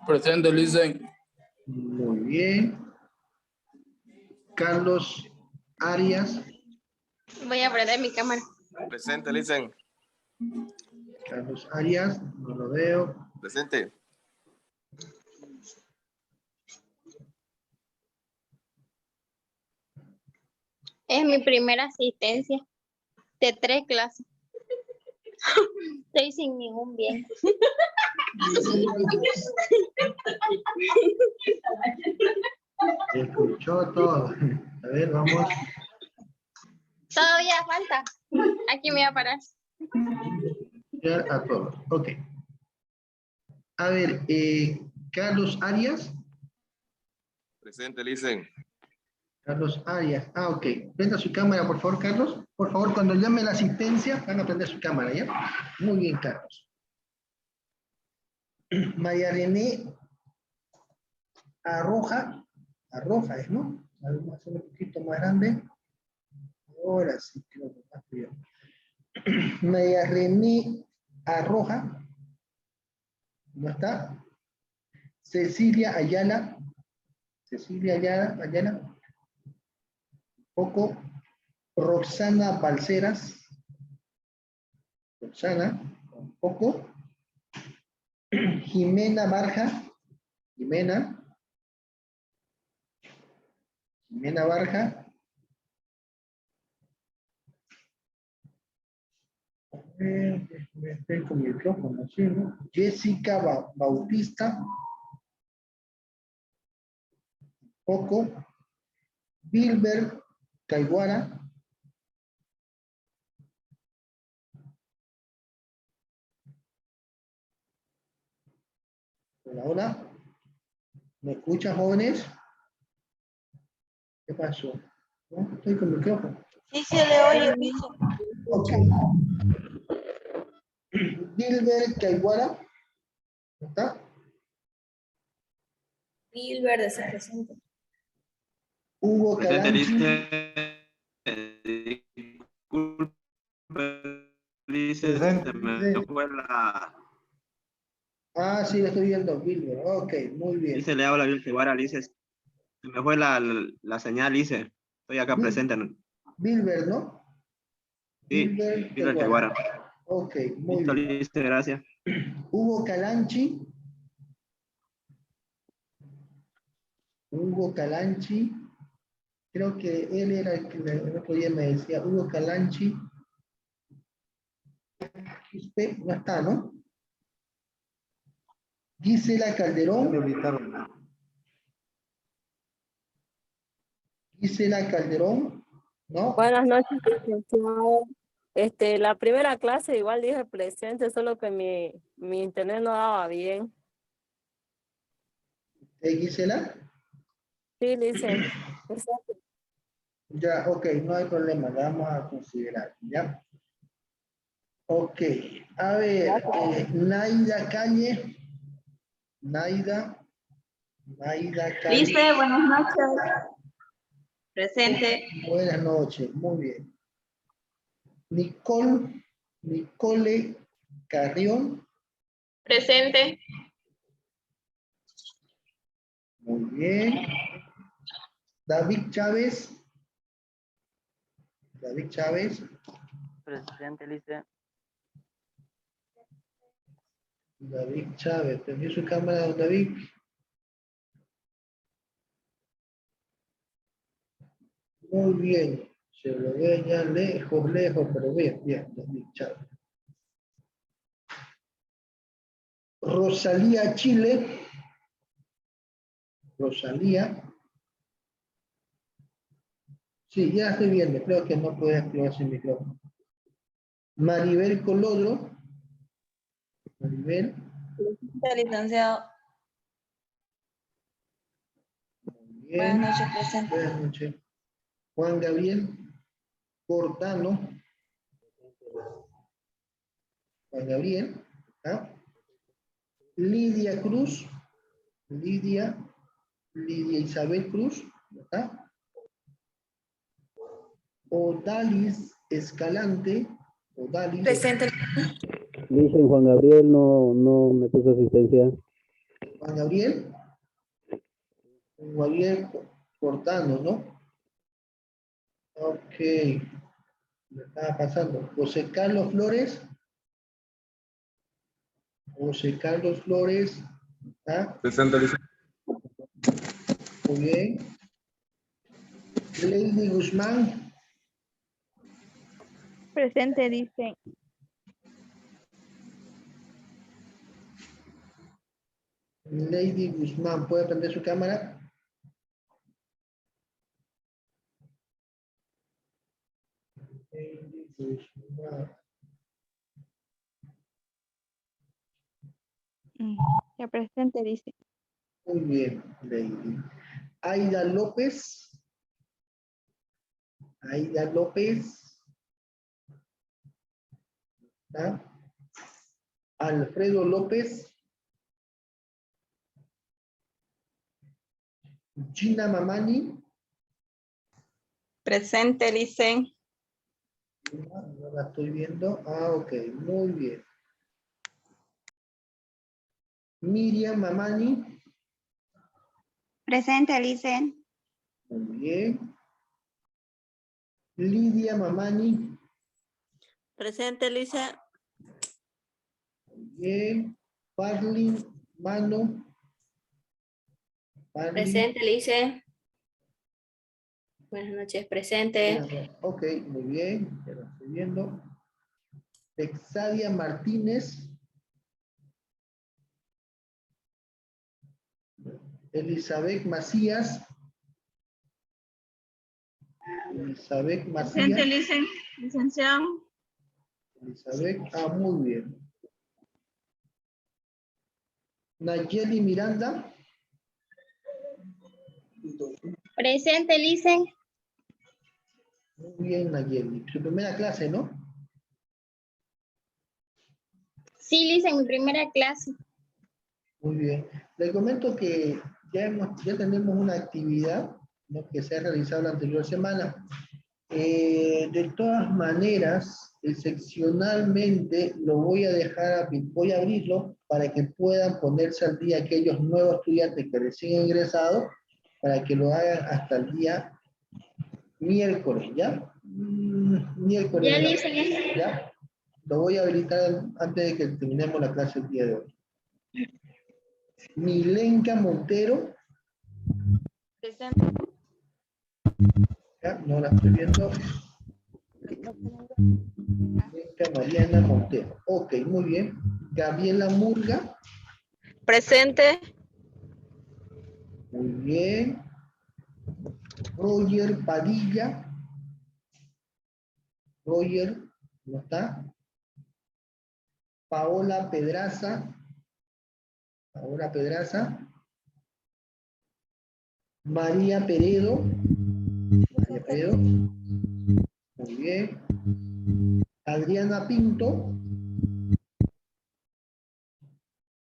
presente, Licen. Muy bien. Carlos Arias. Voy a prender mi cámara. Presente, Licen. Carlos Arias, no lo veo. Presente. Es mi primera asistencia de 3 clases. Estoy sin ningún bien. Escuchó todo. A ver, vamos. Todavía falta. Aquí me voy a parar. A todos. Ok. A ver, Carlos Arias. Presente, Licen. Carlos Arias. Ah, ok. Prenda su cámara, por favor, Carlos. Por favor, cuando llame la asistencia, van a prender su cámara, ¿ya? Muy bien, Carlos. María René Arroja. Arroja es, ¿no? Vamos a hacerlo un poquito más grande. Ahora sí, creo que más bien. María René Arroja. ¿No está? Cecilia Ayala. Cecilia Ayala. Poco. Roxana Balceras. Roxana, poco. Jimena Barja. Jimena Barja. Estoy con micrófono, ¿sí, no? Jessica Bautista. Poco. Bilber Caiguara. Hola, hola. ¿Me escuchan, jóvenes? ¿Qué pasó? ¿No? Estoy con micrófono. Sí, se le oye, Licen. Ok. Bilber Caiguara. ¿No está? Bilber de ser presente. Hugo Presente, Calanchi. Disculpe, dice, se me fue la... Ah, sí, lo estoy viendo, Bilber. Ok, muy bien. Dice, le habla Bill Guevara, dice, se me fue la señal, dice. Estoy acá presente. Bilber, ¿no? Sí, Bilber Bill Caiguara. Guevara. Ok, muy Listo, bien. listo, gracias. Hugo Calanchi. Hugo Calanchi. Creo que él era el que el otro día me decía, Hugo Calanchi. Quispe no está, ¿no? Gisela Calderón. Gisela Calderón, ¿no? Buenas noches, licenciado. La primera clase igual dije presente, solo que mi internet no daba bien. Gisela. Sí, dicen. Ya, ok, no hay problema, la vamos a considerar, ¿ya? Ok, a ver, Naida Calle. Naida Calle. Lice, buenas noches. Presente. Buenas noches, muy bien. Nicole Carrión. Presente. Muy bien. David Chávez. Presente, Lice. David Chávez, ¿prendió su cámara, don David? Muy bien, se lo ve ya lejos, pero bien, David Chávez. Rosalía Chile. Sí, ya estoy viendo, creo que no puede activar su micrófono. Maribel Colodro. Maribel. Licenciado. Muy bien. Buenas noches, presente. Buenas noches. Juan Gabriel Cortano. Juan Gabriel. ¿Ah? Lidia Cruz. Lidia Isabel Cruz. ¿Ah? Odalis Escalante. Presente. Dicen Juan Gabriel no me puso asistencia. Juan Gabriel Cortano, ¿no? Ok. Me estaba pasando. José Carlos Flores. ¿Ah? Presente, Lice. Muy bien. Lady Guzmán. Presente, dice. Lady Guzmán, ¿puede prender su cámara? Lady Guzmán. Ya presente, dice. Muy bien, Lady. Aida López. ¿Ah? Alfredo López. Gina Mamani. Presente, Lice. No la estoy viendo. Ah, ok, muy bien. Miriam Mamani. Presente, Lice. Muy bien. Lidia Mamani. Presente, Lice. Muy bien. Parlin Mano. Presente, Lice. Buenas noches, presente. Ok, muy bien. Ya lo estoy viendo. Texadia Martínez. Elizabeth Macías. Presente, Lice. Licenciado. Elizabeth, muy bien. Nayeli Miranda. Presente, Lice. Muy bien, Nayeli. Su primera clase, ¿no? Sí, Lice, en mi primera clase. Muy bien. Le comento que ya tenemos una actividad, ¿no?, que se ha realizado la anterior semana. De todas maneras, excepcionalmente lo voy a dejar, voy a abrirlo para que puedan ponerse al día aquellos nuevos estudiantes que recién han ingresado, para que lo hagan hasta el día miércoles, ¿ya? Miércoles. Ya, Lice. ¿Ya? Lo voy a habilitar antes de que terminemos la clase el día de hoy. Milenka Montero. Presente. Ya, no la estoy viendo. Milenka Mariana Montero. Ok, muy bien. Gabriela Murga. Presente. Muy bien. Roger Padilla. Roger, ¿no está? Paola Pedraza. Paola Pedraza. María Peredo. María Peredo. Muy bien. Adriana Pinto.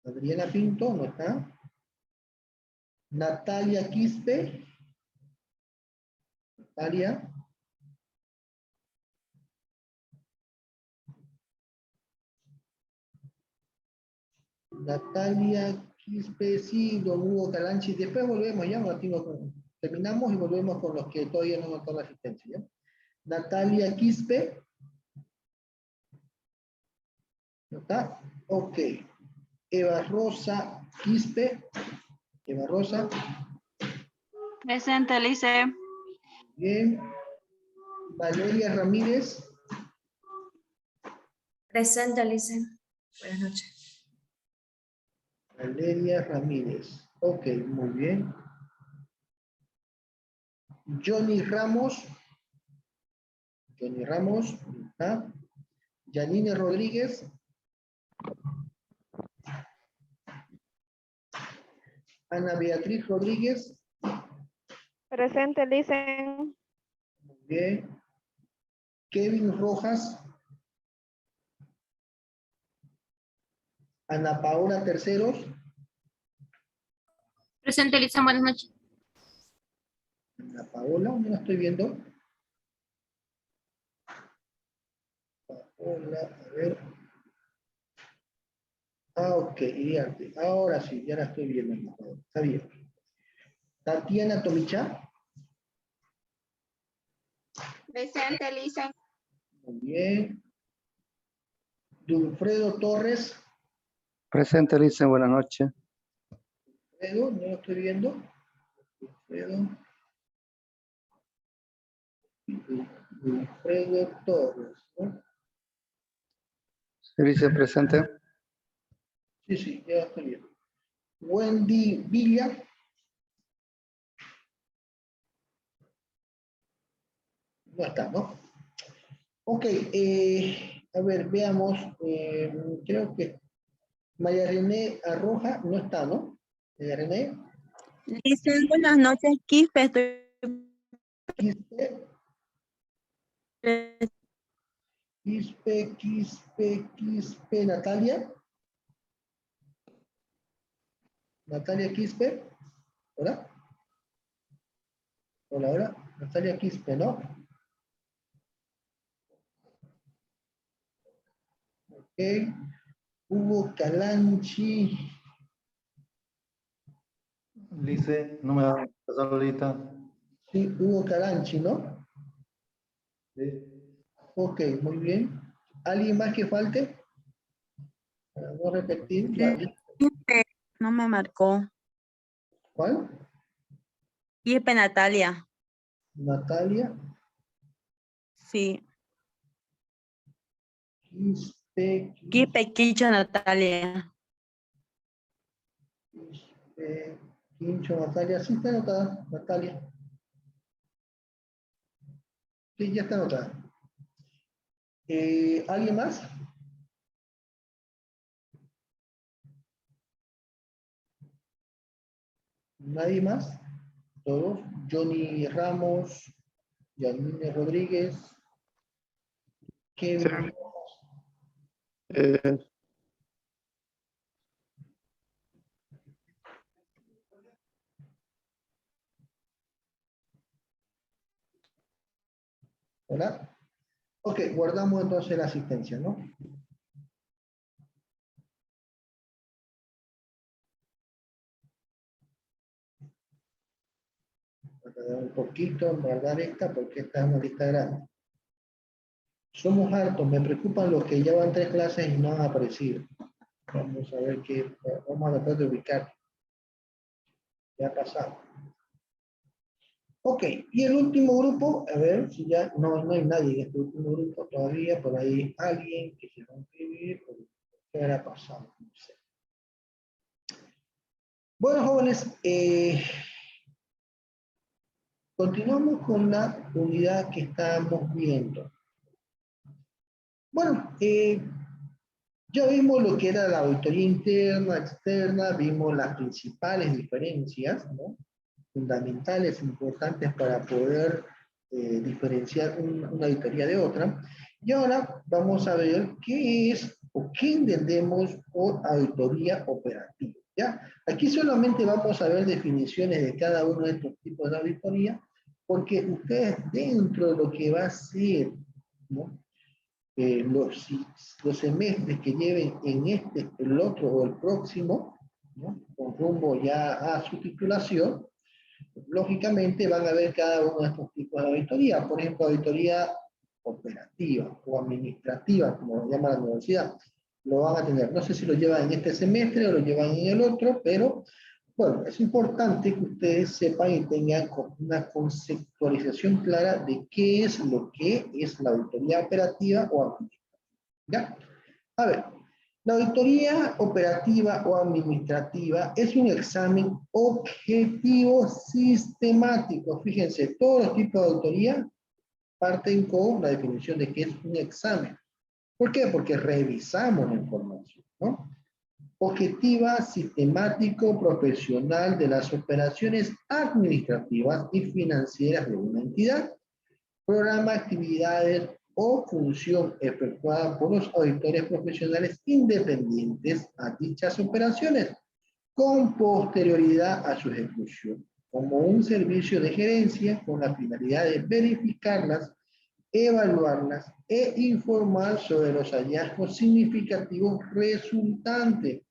Adriana Pinto, ¿no está? Natalia Quispe. Natalia. Natalia Quispe, sí, don Hugo Calanchi. Después volvemos ya, terminamos y volvemos con los que todavía no notó la asistencia. ¿Ya? Natalia Quispe. ¿No está? Ok. Eva Rosa Quispe. Eva Rosa. Presente, Lice. Bien. Valeria Ramírez. Presente, Lice. Buenas noches. Valeria Ramírez. Ok, muy bien. Johnny Ramos. Johnny Ramos. ¿Está? Yanine Rodríguez. Ana Beatriz Rodríguez. Presente, Lice. Muy bien. Kevin Rojas. Ana Paola Terceros. Presente, Lice. Buenas noches. Ana Paola, no la estoy viendo. Paola, a ver. Ah, ok, Iriarte. Ahora sí, ya la estoy viendo. Está bien. Tatiana Tomicha. Presente, Lice. Muy bien. Dulfredo Torres. Presente, Lice, buenas noches. Dulfredo, no lo estoy viendo. Dulfredo Torres, ¿no? Sí, Lice, presente. Sí, sí, ya estoy viendo. Wendy Villa. No está, ¿no? Ok, a ver, veamos. Creo que María René Arroja no está, ¿no? María René. Dicen buenas noches, Quispe, Quispe, Natalia. Natalia Quispe. ¿Hola? Hola, hola. Natalia Quispe, ¿no? Ok. Hugo Calanchi. Lice, no me va a pasar ahorita. Sí, Hugo Calanchi, ¿no? Sí. Ok, muy bien. ¿Alguien más que falte? Para no repetir. Quispe, no me marcó. ¿Cuál? Quispe Natalia. Natalia. Sí. Quispe, Quincho Natalia. Quincho, Natalia. Sí está anotada, Natalia. Sí, ya está anotada. ¿Alguien más? ¿Nadie más? Todos. Johnny Ramos, Yanine Rodríguez, Kevin. ¿Hola? Ok, guardamos entonces la asistencia, ¿no? Voy a dar un poquito en guardar esta porque esta es una lista grande. Somos hartos, me preocupan los que ya van 3 clases y no han aparecido. Vamos a ver qué, vamos a tratar de ubicar. Ya ha pasado. Ok, y el último grupo, a ver si ya no hay nadie en este último grupo todavía, por ahí alguien que se va a inscribir, o qué habrá pasado, no sé. Bueno, jóvenes, continuamos con la unidad que estábamos viendo. Bueno, ya vimos lo que era la auditoría interna, externa, vimos las principales diferencias, ¿no? Fundamentales, importantes para poder diferenciar una auditoría de otra. Y ahora vamos a ver qué es o qué entendemos por auditoría operativa. ¿Ya? Aquí solamente vamos a ver definiciones de cada uno de estos tipos de auditoría, porque ustedes dentro de lo que va a ser, ¿no? Los semestres que lleven en este, el otro o el próximo, ¿no? Con rumbo ya a su titulación, lógicamente van a ver cada uno de estos tipos de auditoría. Por ejemplo, auditoría operativa o administrativa, como lo llama la universidad, lo van a tener. No sé si lo llevan en este semestre o lo llevan en el otro, pero bueno, es importante que ustedes sepan y tengan una conceptualización clara de qué es lo que es la auditoría operativa o administrativa. ¿Ya? A ver, la auditoría operativa o administrativa es un examen objetivo sistemático. Fíjense, todos los tipos de auditoría parten con la definición de qué es un examen. ¿Por qué? Porque revisamos la información, ¿no? Objetiva, sistemático, profesional de las operaciones administrativas y financieras de una entidad. Programa, actividades o función efectuada por los auditores profesionales independientes a dichas operaciones, con posterioridad a su ejecución, como un servicio de gerencia con la finalidad de verificarlas, evaluarlas e informar sobre los hallazgos significativos resultantes,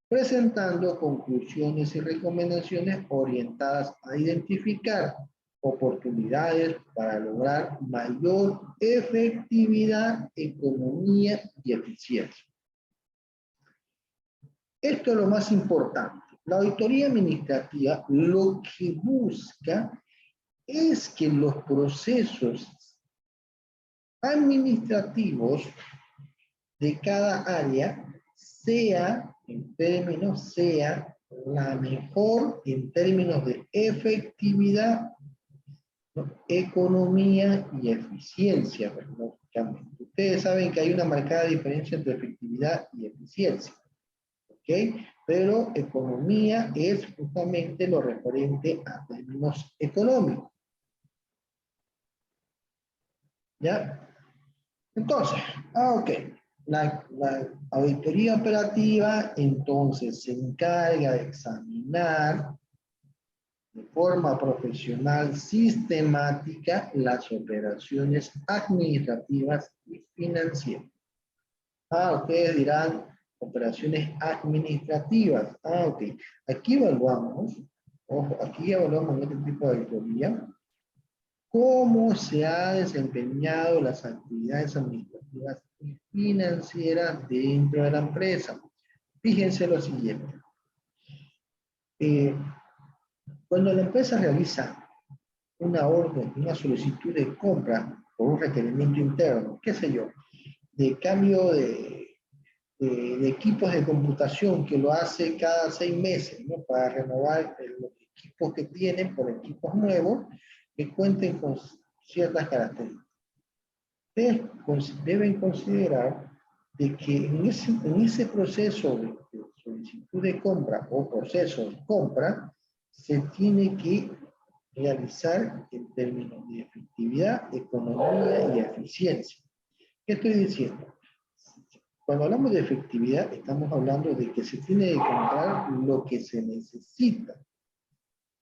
presentando conclusiones y recomendaciones orientadas a identificar oportunidades para lograr mayor efectividad, economía y eficiencia. Esto es lo más importante. La auditoría administrativa lo que busca es que los procesos administrativos de cada área sea la mejor en términos de efectividad, ¿no? Economía y eficiencia, lógicamente. Ustedes saben que hay una marcada diferencia entre efectividad y eficiencia, ¿ok? Pero economía es justamente lo referente a términos económicos. ¿Ya? Entonces, ok. La auditoría operativa entonces se encarga de examinar de forma profesional sistemática las operaciones administrativas y financieras. Ustedes dirán operaciones administrativas. Ok. Aquí evaluamos, ojo, aquí evaluamos en este tipo de auditoría cómo se ha desempeñado las actividades administrativas y financieras dentro de la empresa. Fíjense lo siguiente. Cuando la empresa realiza una orden, una solicitud de compra por un requerimiento interno, qué sé yo, de cambio de equipos de computación que lo hace cada 6 meses, ¿no? Para renovar los equipos que tienen por equipos nuevos que cuenten con ciertas características. Ustedes deben considerar de que en ese proceso de solicitud de compra o proceso de compra se tiene que realizar en términos de efectividad, economía y eficiencia. ¿Qué estoy diciendo? Cuando hablamos de efectividad, estamos hablando de que se tiene que comprar lo que se necesita.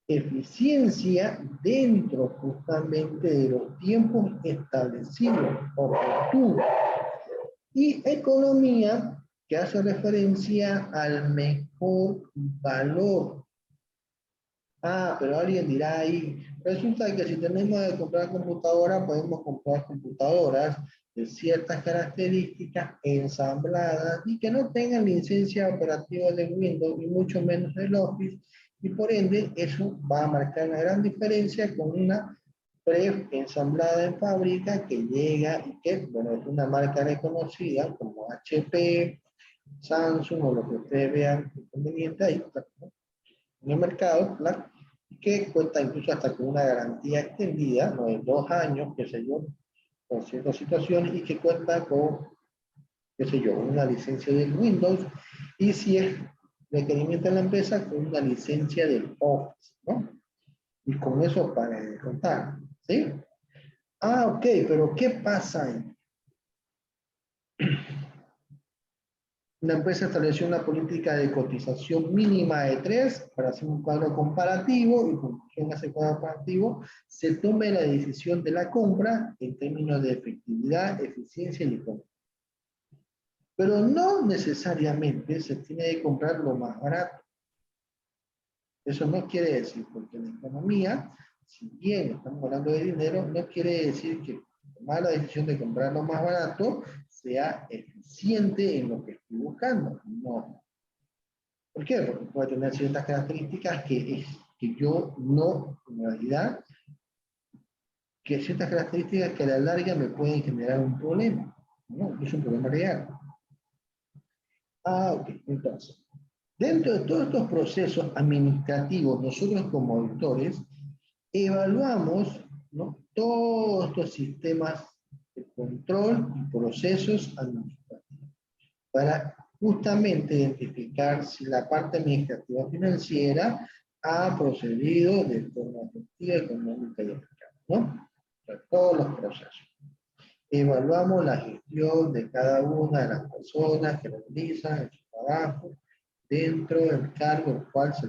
Eficiencia dentro justamente de los tiempos establecidos, oportunos. Y economía, que hace referencia al mejor valor. Pero alguien dirá ahí, resulta que si tenemos que comprar computadoras, podemos comprar computadoras de ciertas características ensambladas y que no tengan licencia operativa de Windows y mucho menos del Office Y por ende, eso va a marcar una gran diferencia con una pre-ensamblada en fábrica que llega y que, bueno, es una marca reconocida como HP, Samsung o lo que ustedes vean conveniente ahí, ¿no? En el mercado, ¿verdad? Que cuenta incluso hasta con una garantía extendida, ¿no? De 2 años, qué sé yo, con ciertas situaciones, y que cuenta con, qué sé yo, una licencia del Windows, y si es requerimiento de la empresa, con una licencia del Office, ¿no? Y con eso para de contar, ¿sí? Ah, ok, pero ¿qué pasa ahí? La empresa estableció una política de cotización mínima de 3 para hacer un cuadro comparativo, y con ese cuadro comparativo se tome la decisión de la compra en términos de efectividad, eficiencia y economía. Pero no necesariamente se tiene que comprar lo más barato. Eso no quiere decir, porque en la economía, si bien estamos hablando de dinero, no quiere decir que tomar la decisión de comprar lo más barato sea eficiente en lo que estoy buscando. No. ¿Por qué? Porque puede tener ciertas características que yo no, en realidad, que ciertas características que a la larga me pueden generar un problema. No, es un problema real. Ah, ok, entonces. Dentro de todos estos procesos administrativos, nosotros como auditores evaluamos, ¿no?, todos estos sistemas de control y procesos administrativos para justamente identificar si la parte administrativa financiera ha procedido de forma efectiva, económica y eficaz, ¿no? Para todos los procesos. Evaluamos la gestión de cada una de las personas que realizan su trabajo dentro del cargo al cual se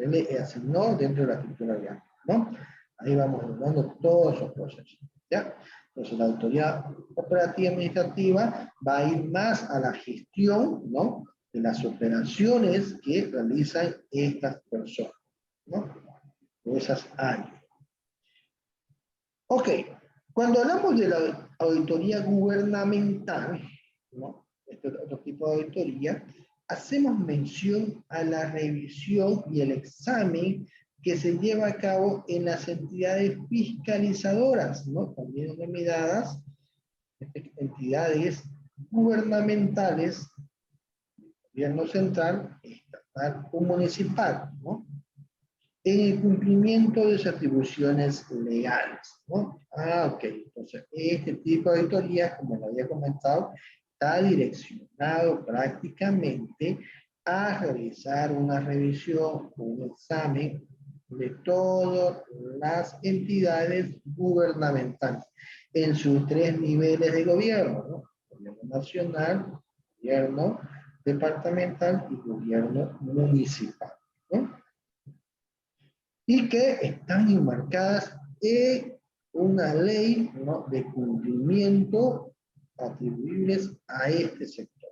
le asignó dentro de la estructura orgánica, ¿no? Ahí vamos evaluando todos esos procesos, ¿ya? Entonces la autoridad operativa administrativa va a ir más a la gestión, ¿no?, de las operaciones que realizan estas personas, ¿no?, de esas áreas. Ok, cuando hablamos de la auditoría gubernamental, ¿no?, este otro tipo de auditoría, hacemos mención a la revisión y el examen que se lleva a cabo en las entidades fiscalizadoras, ¿no?, también denominadas entidades gubernamentales, gobierno central, estatal o municipal, ¿no?, en el cumplimiento de sus atribuciones legales, ¿no? Ah, ok. Entonces, este tipo de auditorías, como lo había comentado, está direccionado prácticamente a realizar una revisión, un examen de todas las entidades gubernamentales en sus 3 niveles de gobierno, ¿no? Gobierno nacional, gobierno departamental y gobierno municipal, ¿no?, y que están enmarcadas en una ley, ¿no?, de cumplimiento atribuibles a este sector.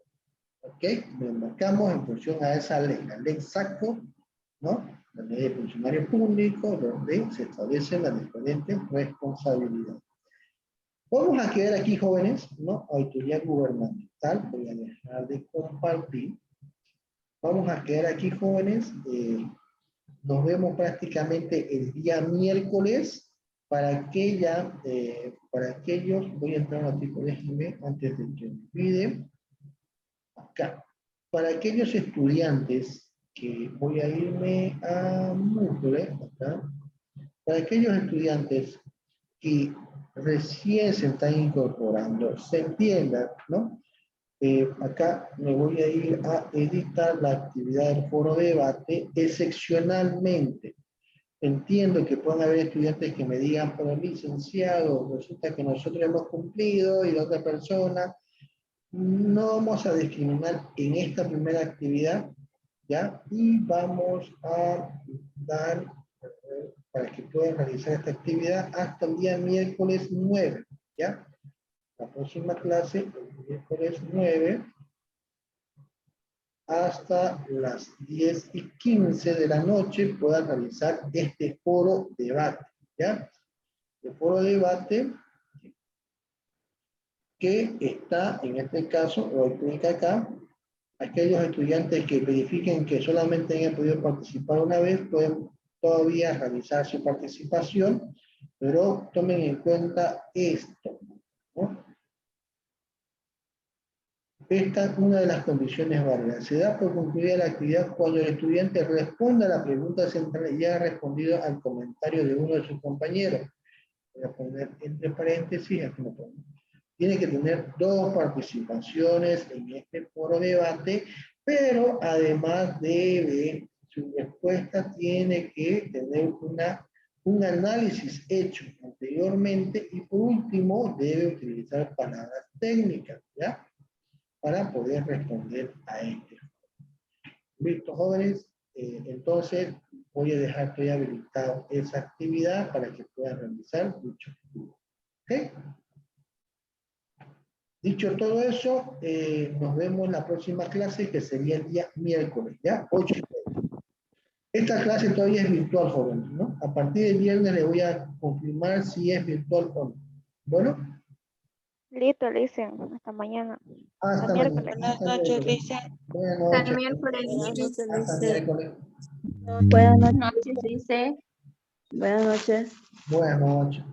¿Ok? Lo enmarcamos en función a esa ley, la ley SACO, ¿no?, la ley de funcionario público, donde se establecen las diferentes responsabilidades. Vamos a quedar aquí, jóvenes, ¿no?, auditoría gubernamental. Voy a dejar de compartir. Vamos a quedar aquí, jóvenes. Nos vemos prácticamente el día miércoles para aquellos, voy a entrar un tipo, déjenme, antes de que me olvide, acá, para aquellos estudiantes que voy a irme a Moodle, acá, para aquellos estudiantes que recién se están incorporando, se entienda, ¿no? Acá me voy a ir a editar la actividad del foro de debate excepcionalmente. Entiendo que pueden haber estudiantes que me digan, pero licenciado, resulta que nosotros hemos cumplido y la otra persona. No vamos a discriminar en esta primera actividad, ¿ya? Y vamos a dar, para que puedan realizar esta actividad hasta el día miércoles 9, ¿ya? La próxima clase, el miércoles 9, hasta las 10:15 de la noche, puedan realizar este foro debate, ¿ya? El foro debate que está, en este caso, lo explica acá, Aquellos estudiantes que verifiquen que solamente hayan podido participar una vez pueden todavía realizar su participación, pero tomen en cuenta esto, ¿no? Esta es una de las condiciones válidas. Se da por concluida la actividad cuando el estudiante responda a la pregunta central y haya respondido al comentario de uno de sus compañeros. Voy a poner entre paréntesis, aquí lo pongo. Tiene que tener 2 participaciones en este foro debate, pero además debe, su respuesta tiene que tener un análisis hecho anteriormente y por último debe utilizar palabras técnicas, ¿ya? Para poder responder a este. Listo, jóvenes. Entonces voy a dejar todavía habilitado esa actividad para que puedan realizar dicho estudio. ¿Ok? Dicho todo eso, nos vemos la próxima clase, que sería el día miércoles, ¿ya? 8:30. Esta clase todavía es virtual, jóvenes, ¿no? A partir del viernes le voy a confirmar si es virtual o no. Bueno. Listo, Licen. Hasta mañana. Hasta mañana. Buenas noches, Lisa. Buenas Hasta noches. miércoles. Buenas noches, Hasta Lice. miércoles. Buenas Buenas noches, dice. Buenas noches. Buenas noches.